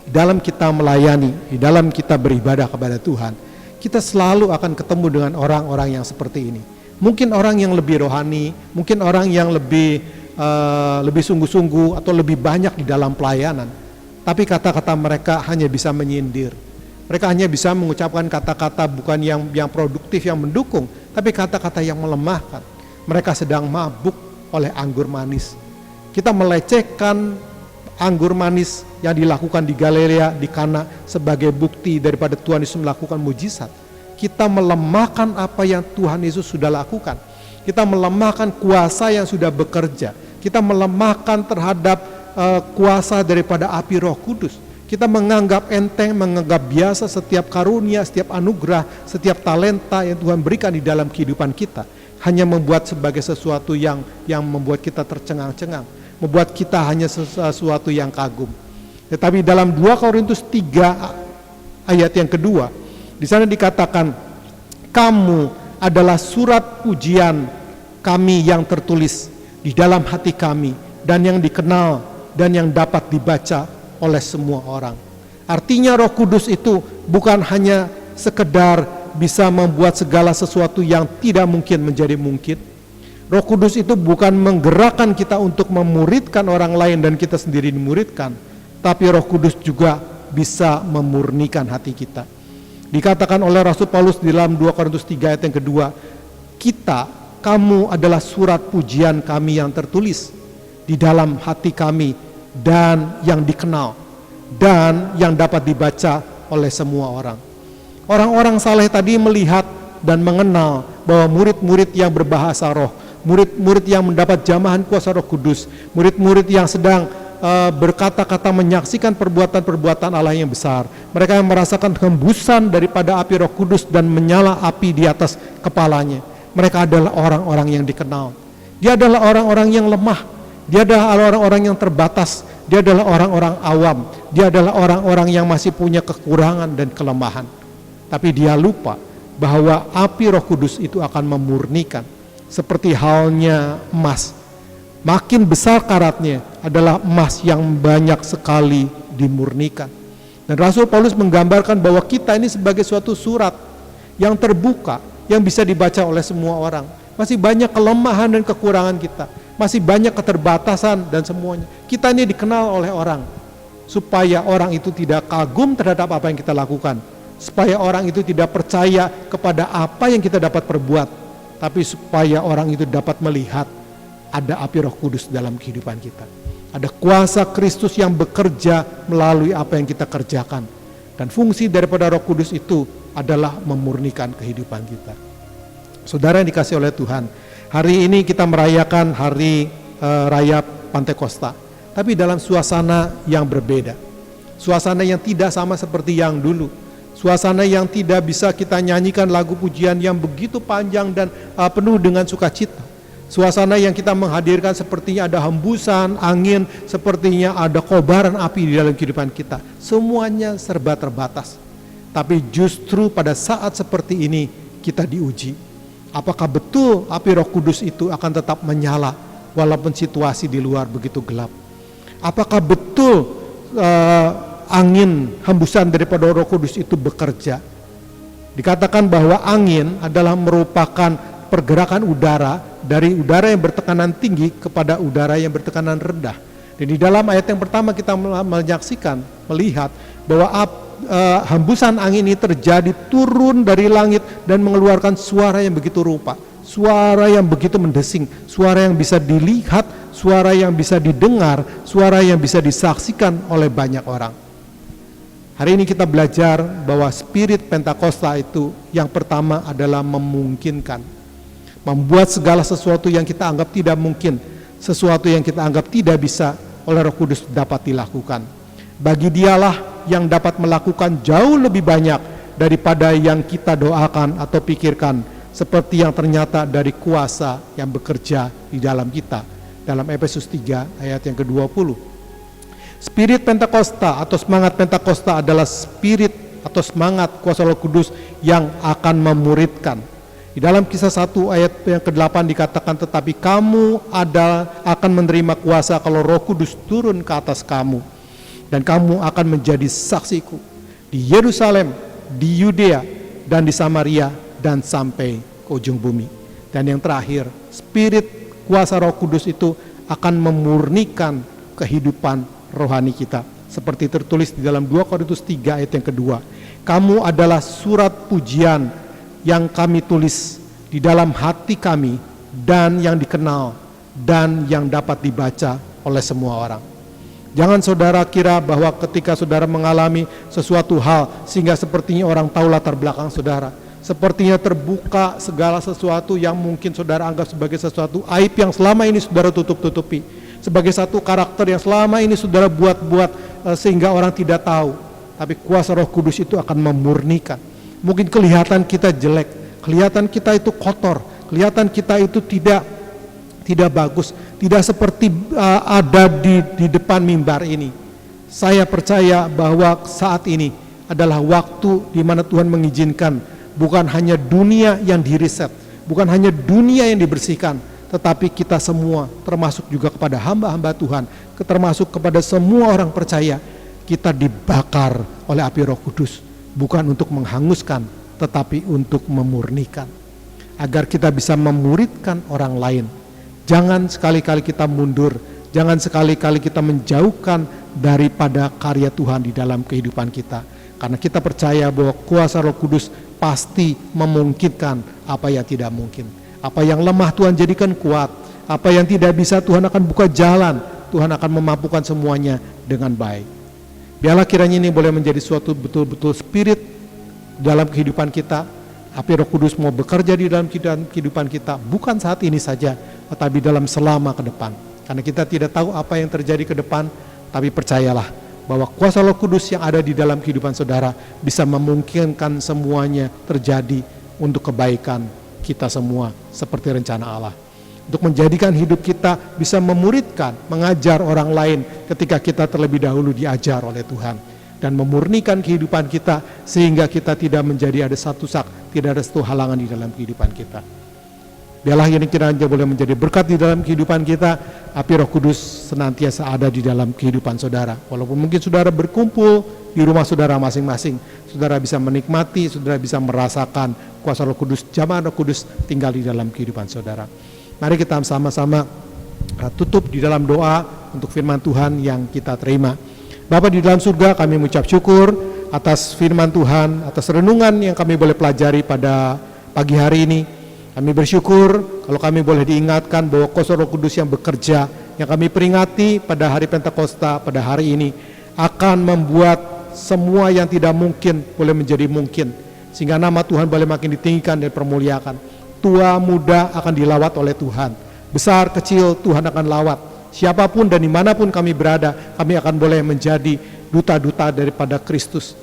S2: dalam kita melayani, di dalam kita beribadah kepada Tuhan, kita selalu akan ketemu dengan orang-orang yang seperti ini. Mungkin orang yang lebih rohani, mungkin orang yang lebih sungguh-sungguh atau lebih banyak di dalam pelayanan. Tapi kata-kata mereka hanya bisa menyindir. Mereka hanya bisa mengucapkan kata-kata bukan yang produktif, yang mendukung, tapi kata-kata yang melemahkan. mereka sedang mabuk oleh anggur manis. Kita melecehkan anggur manis yang dilakukan di Galilea, di Kana sebagai bukti daripada Tuhan Yesus melakukan mujizat. Kita melemahkan apa yang Tuhan Yesus sudah lakukan. Kita melemahkan kuasa yang sudah bekerja. Kita melemahkan terhadap kuasa daripada api Roh Kudus. Kita menganggap enteng, menganggap biasa setiap karunia, setiap anugerah, setiap talenta yang Tuhan berikan di dalam kehidupan kita. Hanya membuat sebagai sesuatu yang membuat kita tercengang-cengang, membuat kita hanya sesuatu yang kagum. Tetapi dalam 2 Korintus 3 ayat yang kedua, di sana dikatakan, kamu adalah surat pujian kami yang tertulis di dalam hati kami dan yang dikenal dan yang dapat dibaca oleh semua orang. Artinya Roh Kudus itu bukan hanya sekedar bisa membuat segala sesuatu yang tidak mungkin menjadi mungkin. Roh Kudus itu bukan menggerakkan kita untuk memuridkan orang lain dan kita sendiri dimuridkan, tapi Roh Kudus juga bisa memurnikan hati kita. Dikatakan oleh Rasul Paulus di dalam 2 Korintus 3 ayat yang kedua, kamu adalah surat pujian kami yang tertulis di dalam hati kami dan yang dikenal dan yang dapat dibaca oleh semua orang. Orang-orang saleh tadi melihat dan mengenal bahwa murid-murid yang berbahasa roh, murid-murid yang mendapat jamahan kuasa Roh Kudus, murid-murid yang sedang berkata-kata menyaksikan perbuatan-perbuatan Allah yang besar. Mereka yang merasakan hembusan daripada api Roh Kudus dan menyala api di atas kepalanya. Mereka adalah orang-orang yang dikenal. Dia adalah orang-orang yang lemah. Dia adalah orang-orang yang terbatas. Dia adalah orang-orang awam. Dia adalah orang-orang yang masih punya kekurangan dan kelemahan. Tapi dia lupa bahwa api Roh Kudus itu akan memurnikan. Seperti halnya emas. Makin besar karatnya adalah emas yang banyak sekali dimurnikan. Dan Rasul Paulus menggambarkan bahwa kita ini sebagai suatu surat yang terbuka, yang bisa dibaca oleh semua orang. Masih banyak kelemahan dan kekurangan kita. Masih banyak keterbatasan dan semuanya. Kita ini dikenal oleh orang. Supaya orang itu tidak kagum terhadap apa yang kita lakukan. Supaya orang itu tidak percaya kepada apa yang kita dapat perbuat. Tapi supaya orang itu dapat melihat ada api Roh Kudus dalam kehidupan kita. Ada kuasa Kristus yang bekerja melalui apa yang kita kerjakan. Dan fungsi daripada Roh Kudus itu adalah memurnikan kehidupan kita. Saudara yang dikasihi oleh Tuhan, hari ini kita merayakan hari raya Pantekosta, tapi dalam suasana yang berbeda. Suasana yang tidak sama seperti yang dulu. Suasana yang tidak bisa kita nyanyikan lagu pujian yang begitu panjang dan penuh dengan sukacita. Suasana yang kita menghadirkan sepertinya ada hembusan angin, sepertinya ada kobaran api di dalam kehidupan kita. Semuanya serba terbatas. Tapi justru pada saat seperti ini kita diuji. Apakah betul api Roh Kudus itu akan tetap menyala walaupun situasi di luar begitu gelap? Apakah betul angin hembusan daripada Roh Kudus itu bekerja? Dikatakan bahwa angin adalah merupakan pergerakan udara dari udara yang bertekanan tinggi kepada udara yang bertekanan rendah. Dan di dalam ayat yang pertama kita menyaksikan, melihat bahwa hembusan angin ini terjadi turun dari langit dan mengeluarkan suara yang begitu rupa, suara yang begitu mendesing, suara yang bisa dilihat, suara yang bisa didengar, suara yang bisa disaksikan oleh banyak orang. Hari ini kita belajar bahwa spirit Pentakosta itu yang pertama adalah memungkinkan, membuat segala sesuatu yang kita anggap tidak mungkin, sesuatu yang kita anggap tidak bisa oleh Roh Kudus dapat dilakukan. Bagi Dialah yang dapat melakukan jauh lebih banyak daripada yang kita doakan atau pikirkan, seperti yang ternyata dari kuasa yang bekerja di dalam kita. Dalam Efesus 3 ayat yang ke-20. Spirit Pentakosta atau semangat Pentakosta adalah spirit atau semangat kuasa Roh Kudus yang akan memuridkan. Di dalam Kisah 1 ayat yang ke-8 dikatakan, tetapi kamu akan menerima kuasa kalau Roh Kudus turun ke atas kamu, dan kamu akan menjadi saksiku di Yerusalem, di Yudea, dan di Samaria, dan sampai ke ujung bumi. Dan yang terakhir, spirit kuasa Roh Kudus itu akan memurnikan kehidupan rohani kita. Seperti tertulis di dalam 2 Korintus 3 ayat yang kedua. Kamu adalah surat pujian yang kami tulis di dalam hati kami dan yang dikenal dan yang dapat dibaca oleh semua orang. Jangan saudara kira bahwa ketika saudara mengalami sesuatu hal sehingga sepertinya orang tahu latar belakang saudara, sepertinya terbuka segala sesuatu yang mungkin saudara anggap sebagai sesuatu aib yang selama ini saudara tutup-tutupi, sebagai satu karakter yang selama ini saudara buat-buat sehingga orang tidak tahu. Tapi kuasa Roh Kudus itu akan memurnikan. Mungkin kelihatan kita jelek, kelihatan kita itu kotor, kelihatan kita itu tidak bagus, tidak seperti ada di depan mimbar ini. Saya percaya bahwa saat ini adalah waktu di mana Tuhan mengizinkan bukan hanya dunia yang diriset, bukan hanya dunia yang dibersihkan, tetapi kita semua, termasuk juga kepada hamba-hamba Tuhan, termasuk kepada semua orang percaya, kita dibakar oleh api Roh Kudus, bukan untuk menghanguskan, tetapi untuk memurnikan, agar kita bisa memuridkan orang lain. Jangan sekali-kali kita mundur, jangan sekali-kali kita menjauhkan daripada karya Tuhan di dalam kehidupan kita. Karena kita percaya bahwa kuasa Roh Kudus pasti memungkinkan apa yang tidak mungkin. Apa yang lemah Tuhan jadikan kuat, apa yang tidak bisa Tuhan akan buka jalan, Tuhan akan memampukan semuanya dengan baik. Biarlah kiranya ini boleh menjadi suatu betul-betul spirit dalam kehidupan kita. Api Roh Kudus mau bekerja di dalam kehidupan kita, bukan saat ini saja, tetapi dalam selama ke depan. Karena kita tidak tahu apa yang terjadi ke depan, tapi percayalah bahwa kuasa Roh Kudus yang ada di dalam kehidupan saudara bisa memungkinkan semuanya terjadi untuk kebaikan kita semua, seperti rencana Allah. Untuk menjadikan hidup kita bisa memuridkan, mengajar orang lain ketika kita terlebih dahulu diajar oleh Tuhan. Dan memurnikan kehidupan kita sehingga kita tidak menjadi ada satu tidak ada satu halangan di dalam kehidupan kita. Biarlah ini kiranya boleh menjadi berkat di dalam kehidupan kita. Api Roh Kudus senantiasa ada di dalam kehidupan saudara. Walaupun mungkin saudara berkumpul di rumah saudara masing-masing, saudara bisa menikmati, saudara bisa merasakan kuasa Roh Kudus, jamaah Roh Kudus tinggal di dalam kehidupan saudara. Mari kita sama-sama tutup di dalam doa untuk firman Tuhan yang kita terima. Bapa di dalam surga, kami mengucap syukur atas firman Tuhan, atas renungan yang kami boleh pelajari pada pagi hari ini. Kami bersyukur kalau kami boleh diingatkan bahwa kuasa Roh Kudus yang bekerja, yang kami peringati pada hari Pentakosta pada hari ini, akan membuat semua yang tidak mungkin boleh menjadi mungkin, sehingga nama Tuhan boleh makin ditinggikan dan dipermuliakan. Tua muda akan dilawat oleh Tuhan, besar kecil Tuhan akan lawat. Siapapun dan dimanapun kami berada, kami akan boleh menjadi duta-duta daripada Kristus.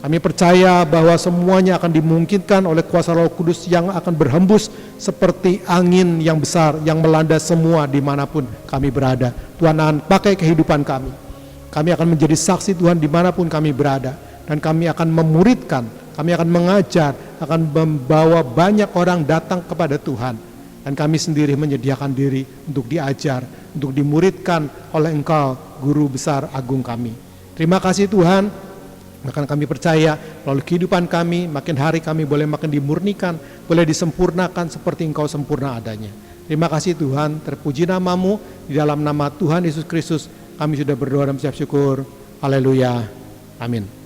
S2: Kami percaya bahwa semuanya akan dimungkinkan oleh kuasa Roh Kudus yang akan berhembus seperti angin yang besar yang melanda semua dimanapun kami berada. Tuhan akan pakai kehidupan kami. Kami akan menjadi saksi Tuhan dimanapun kami berada. Dan kami akan memuridkan, kami akan mengajar, akan membawa banyak orang datang kepada Tuhan. Dan kami sendiri menyediakan diri untuk diajar, untuk dimuridkan oleh Engkau, Guru Besar Agung kami. Terima kasih Tuhan, bahkan kami percaya melalui kehidupan kami, makin hari kami boleh makin dimurnikan, boleh disempurnakan seperti Engkau sempurna adanya. Terima kasih Tuhan, terpuji nama-Mu, di dalam nama Tuhan Yesus Kristus, kami sudah berdoa dan mengucap syukur. Haleluya, amin.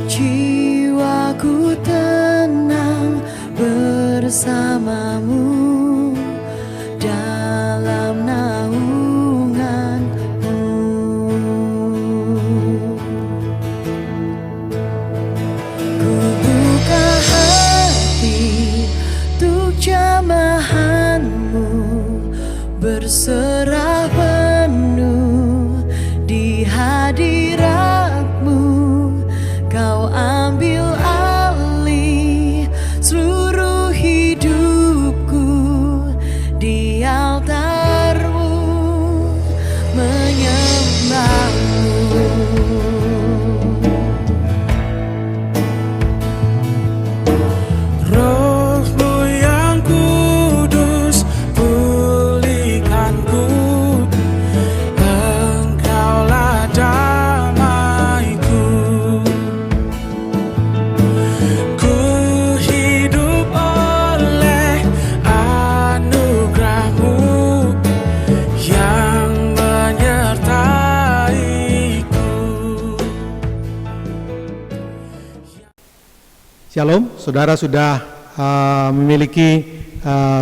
S4: Jiwaku tenang bersamamu dalam naunganmu. Ku buka hati untuk jamahanmu, berserah penuh di hadiratmu. Kau ambil alih seluruh hidupku di altarmu, menyembahmu.
S5: Roh-Mu yang kudus pulihkanku, Engkaulah damai
S2: Shalom, saudara sudah memiliki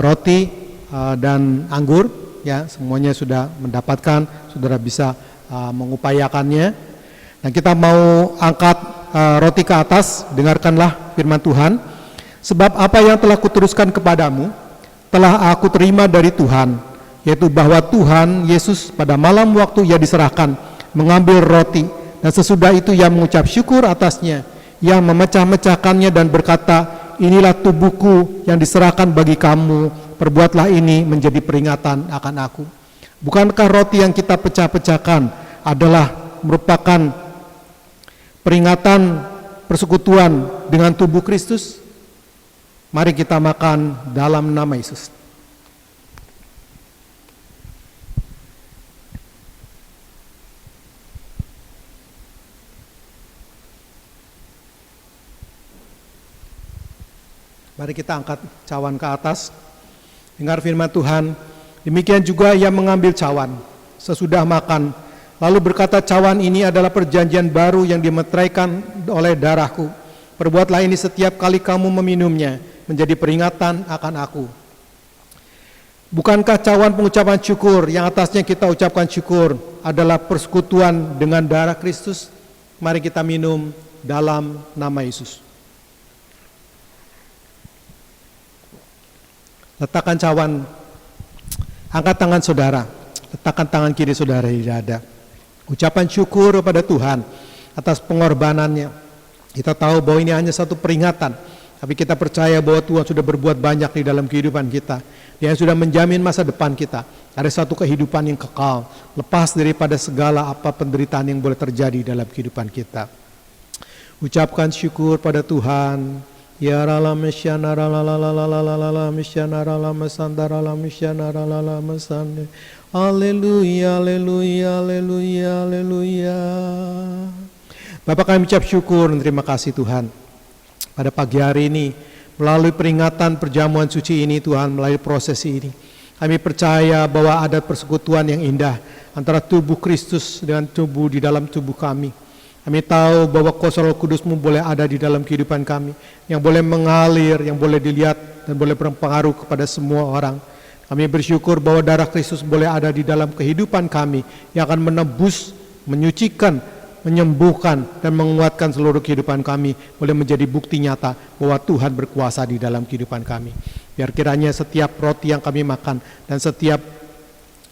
S2: roti dan anggur, ya semuanya sudah mendapatkan, saudara bisa mengupayakannya. Dan kita mau angkat roti ke atas, dengarkanlah firman Tuhan. Sebab apa yang telah kuteruskan kepadamu, telah aku terima dari Tuhan, yaitu bahwa Tuhan Yesus pada malam waktu ia diserahkan, mengambil roti, dan sesudah itu ia mengucap syukur atasnya, ia memecah-mecahkannya dan berkata, inilah tubuhku yang diserahkan bagi kamu, perbuatlah ini menjadi peringatan akan aku. Bukankah roti yang kita pecah-pecahkan adalah merupakan peringatan persekutuan dengan tubuh Kristus? Mari kita makan dalam nama Yesus. Mari kita angkat cawan ke atas. Dengar firman Tuhan. Demikian juga ia mengambil cawan sesudah makan, lalu berkata, cawan ini adalah perjanjian baru yang dimeteraikan oleh darahku. Perbuatlah ini setiap kali kamu meminumnya, menjadi peringatan akan aku. Bukankah cawan pengucapan syukur yang atasnya kita ucapkan syukur adalah persekutuan dengan darah Kristus? Mari kita minum dalam nama Yesus. Letakkan cawan, angkat tangan saudara, letakkan tangan kiri saudara di dada. Ucapan syukur kepada Tuhan atas pengorbanannya. Kita tahu bahwa ini hanya satu peringatan, tapi kita percaya bahwa Tuhan sudah berbuat banyak di dalam kehidupan kita. Dia sudah menjamin masa depan kita. Ada satu kehidupan yang kekal, lepas daripada segala apa penderitaan yang boleh terjadi dalam kehidupan kita. Ucapkan syukur pada Tuhan. Ya rala mesyana rala la la la la la mesyana rala mesanda rala mesyana rala la mesande. Haleluya, haleluya, haleluya, haleluya. Bapak, kami ucap syukur dan terima kasih Tuhan. Pada pagi hari ini, melalui peringatan perjamuan suci ini Tuhan, melalui prosesi ini, kami percaya bahwa ada persekutuan yang indah antara tubuh Kristus dengan tubuh di dalam tubuh kami. Kami tahu bahwa kuasa Roh Kudus-Mu boleh ada di dalam kehidupan kami, yang boleh mengalir, yang boleh dilihat, dan boleh berpengaruh kepada semua orang. Kami bersyukur bahwa darah Kristus boleh ada di dalam kehidupan kami, yang akan menebus, menyucikan, menyembuhkan, dan menguatkan seluruh kehidupan kami, boleh menjadi bukti nyata bahwa Tuhan berkuasa di dalam kehidupan kami. Biar kiranya setiap roti yang kami makan, dan setiap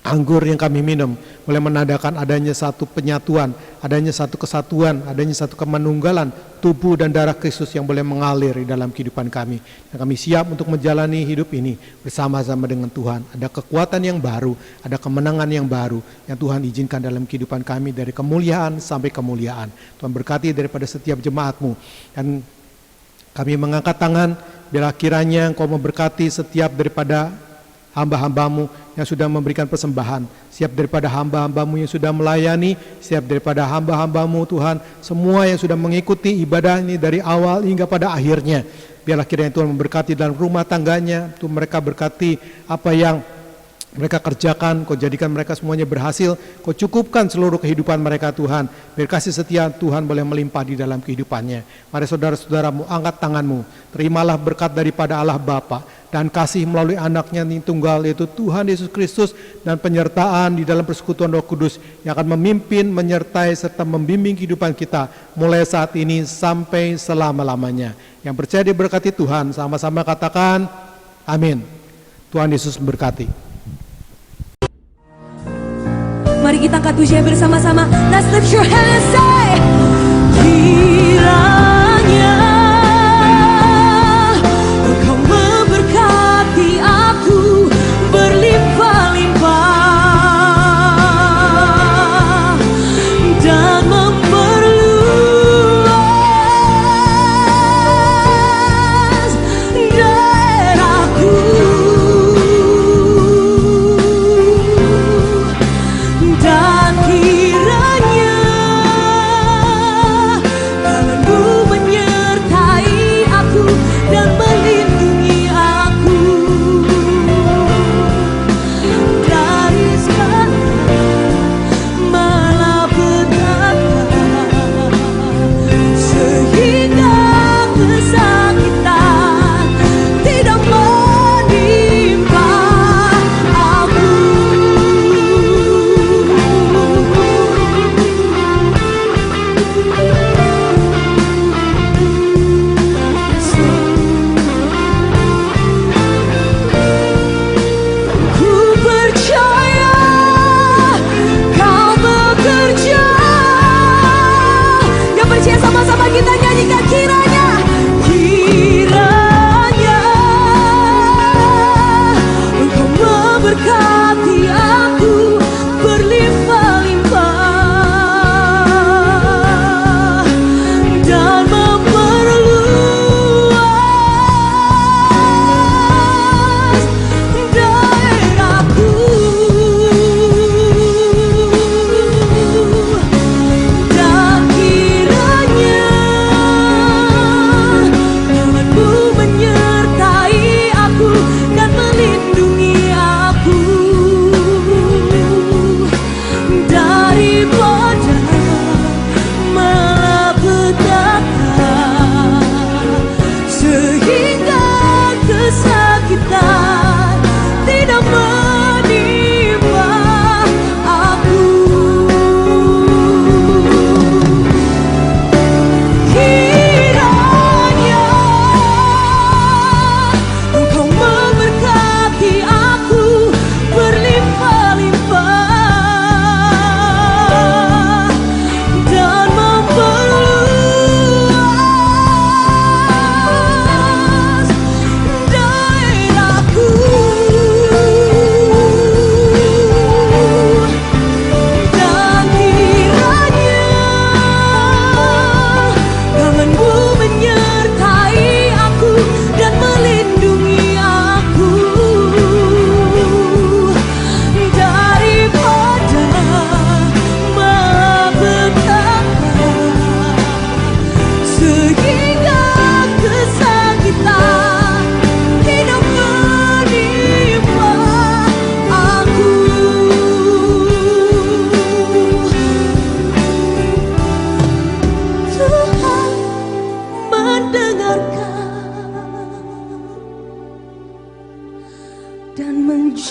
S2: anggur yang kami minum boleh menandakan adanya satu penyatuan, adanya satu kesatuan, adanya satu kemanunggalan tubuh dan darah Kristus yang boleh mengalir di dalam kehidupan kami. Dan kami siap untuk menjalani hidup ini bersama-sama dengan Tuhan. Ada kekuatan yang baru, ada kemenangan yang baru yang Tuhan izinkan dalam kehidupan kami, dari kemuliaan sampai kemuliaan. Tuhan berkati daripada setiap jemaat-Mu. Dan kami mengangkat tangan, biarlah kiranya Engkau memberkati setiap daripada hamba-hamba-Mu yang sudah memberikan persembahan, siap daripada hamba-hamba-Mu yang sudah melayani, siap daripada hamba-hamba-Mu Tuhan, semua yang sudah mengikuti ibadah ini dari awal hingga pada akhirnya. Biarlah kiranya Tuhan memberkati dalam rumah tangganya, Tuhan mereka berkati apa yang mereka kerjakan, Kau jadikan mereka semuanya berhasil, Kau cukupkan seluruh kehidupan mereka Tuhan. Biar kasih setia Tuhan boleh melimpah di dalam kehidupannya. Mari saudara-saudaramu, angkat tanganmu, terimalah berkat daripada Allah Bapa dan kasih melalui anaknya yang tunggal, yaitu Tuhan Yesus Kristus, dan penyertaan di dalam persekutuan Roh Kudus yang akan memimpin, menyertai, serta membimbing kehidupan kita mulai saat ini sampai selama-lamanya. Yang percaya diberkati Tuhan, sama-sama katakan amin. Tuhan Yesus memberkati.
S4: Mari kita angkat pujian bersama-sama. Let's lift your hand and say, kiranya Engkau memberkati aku berlimpah-limpah dan memperluas daerahku. Dan kiranya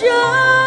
S1: puja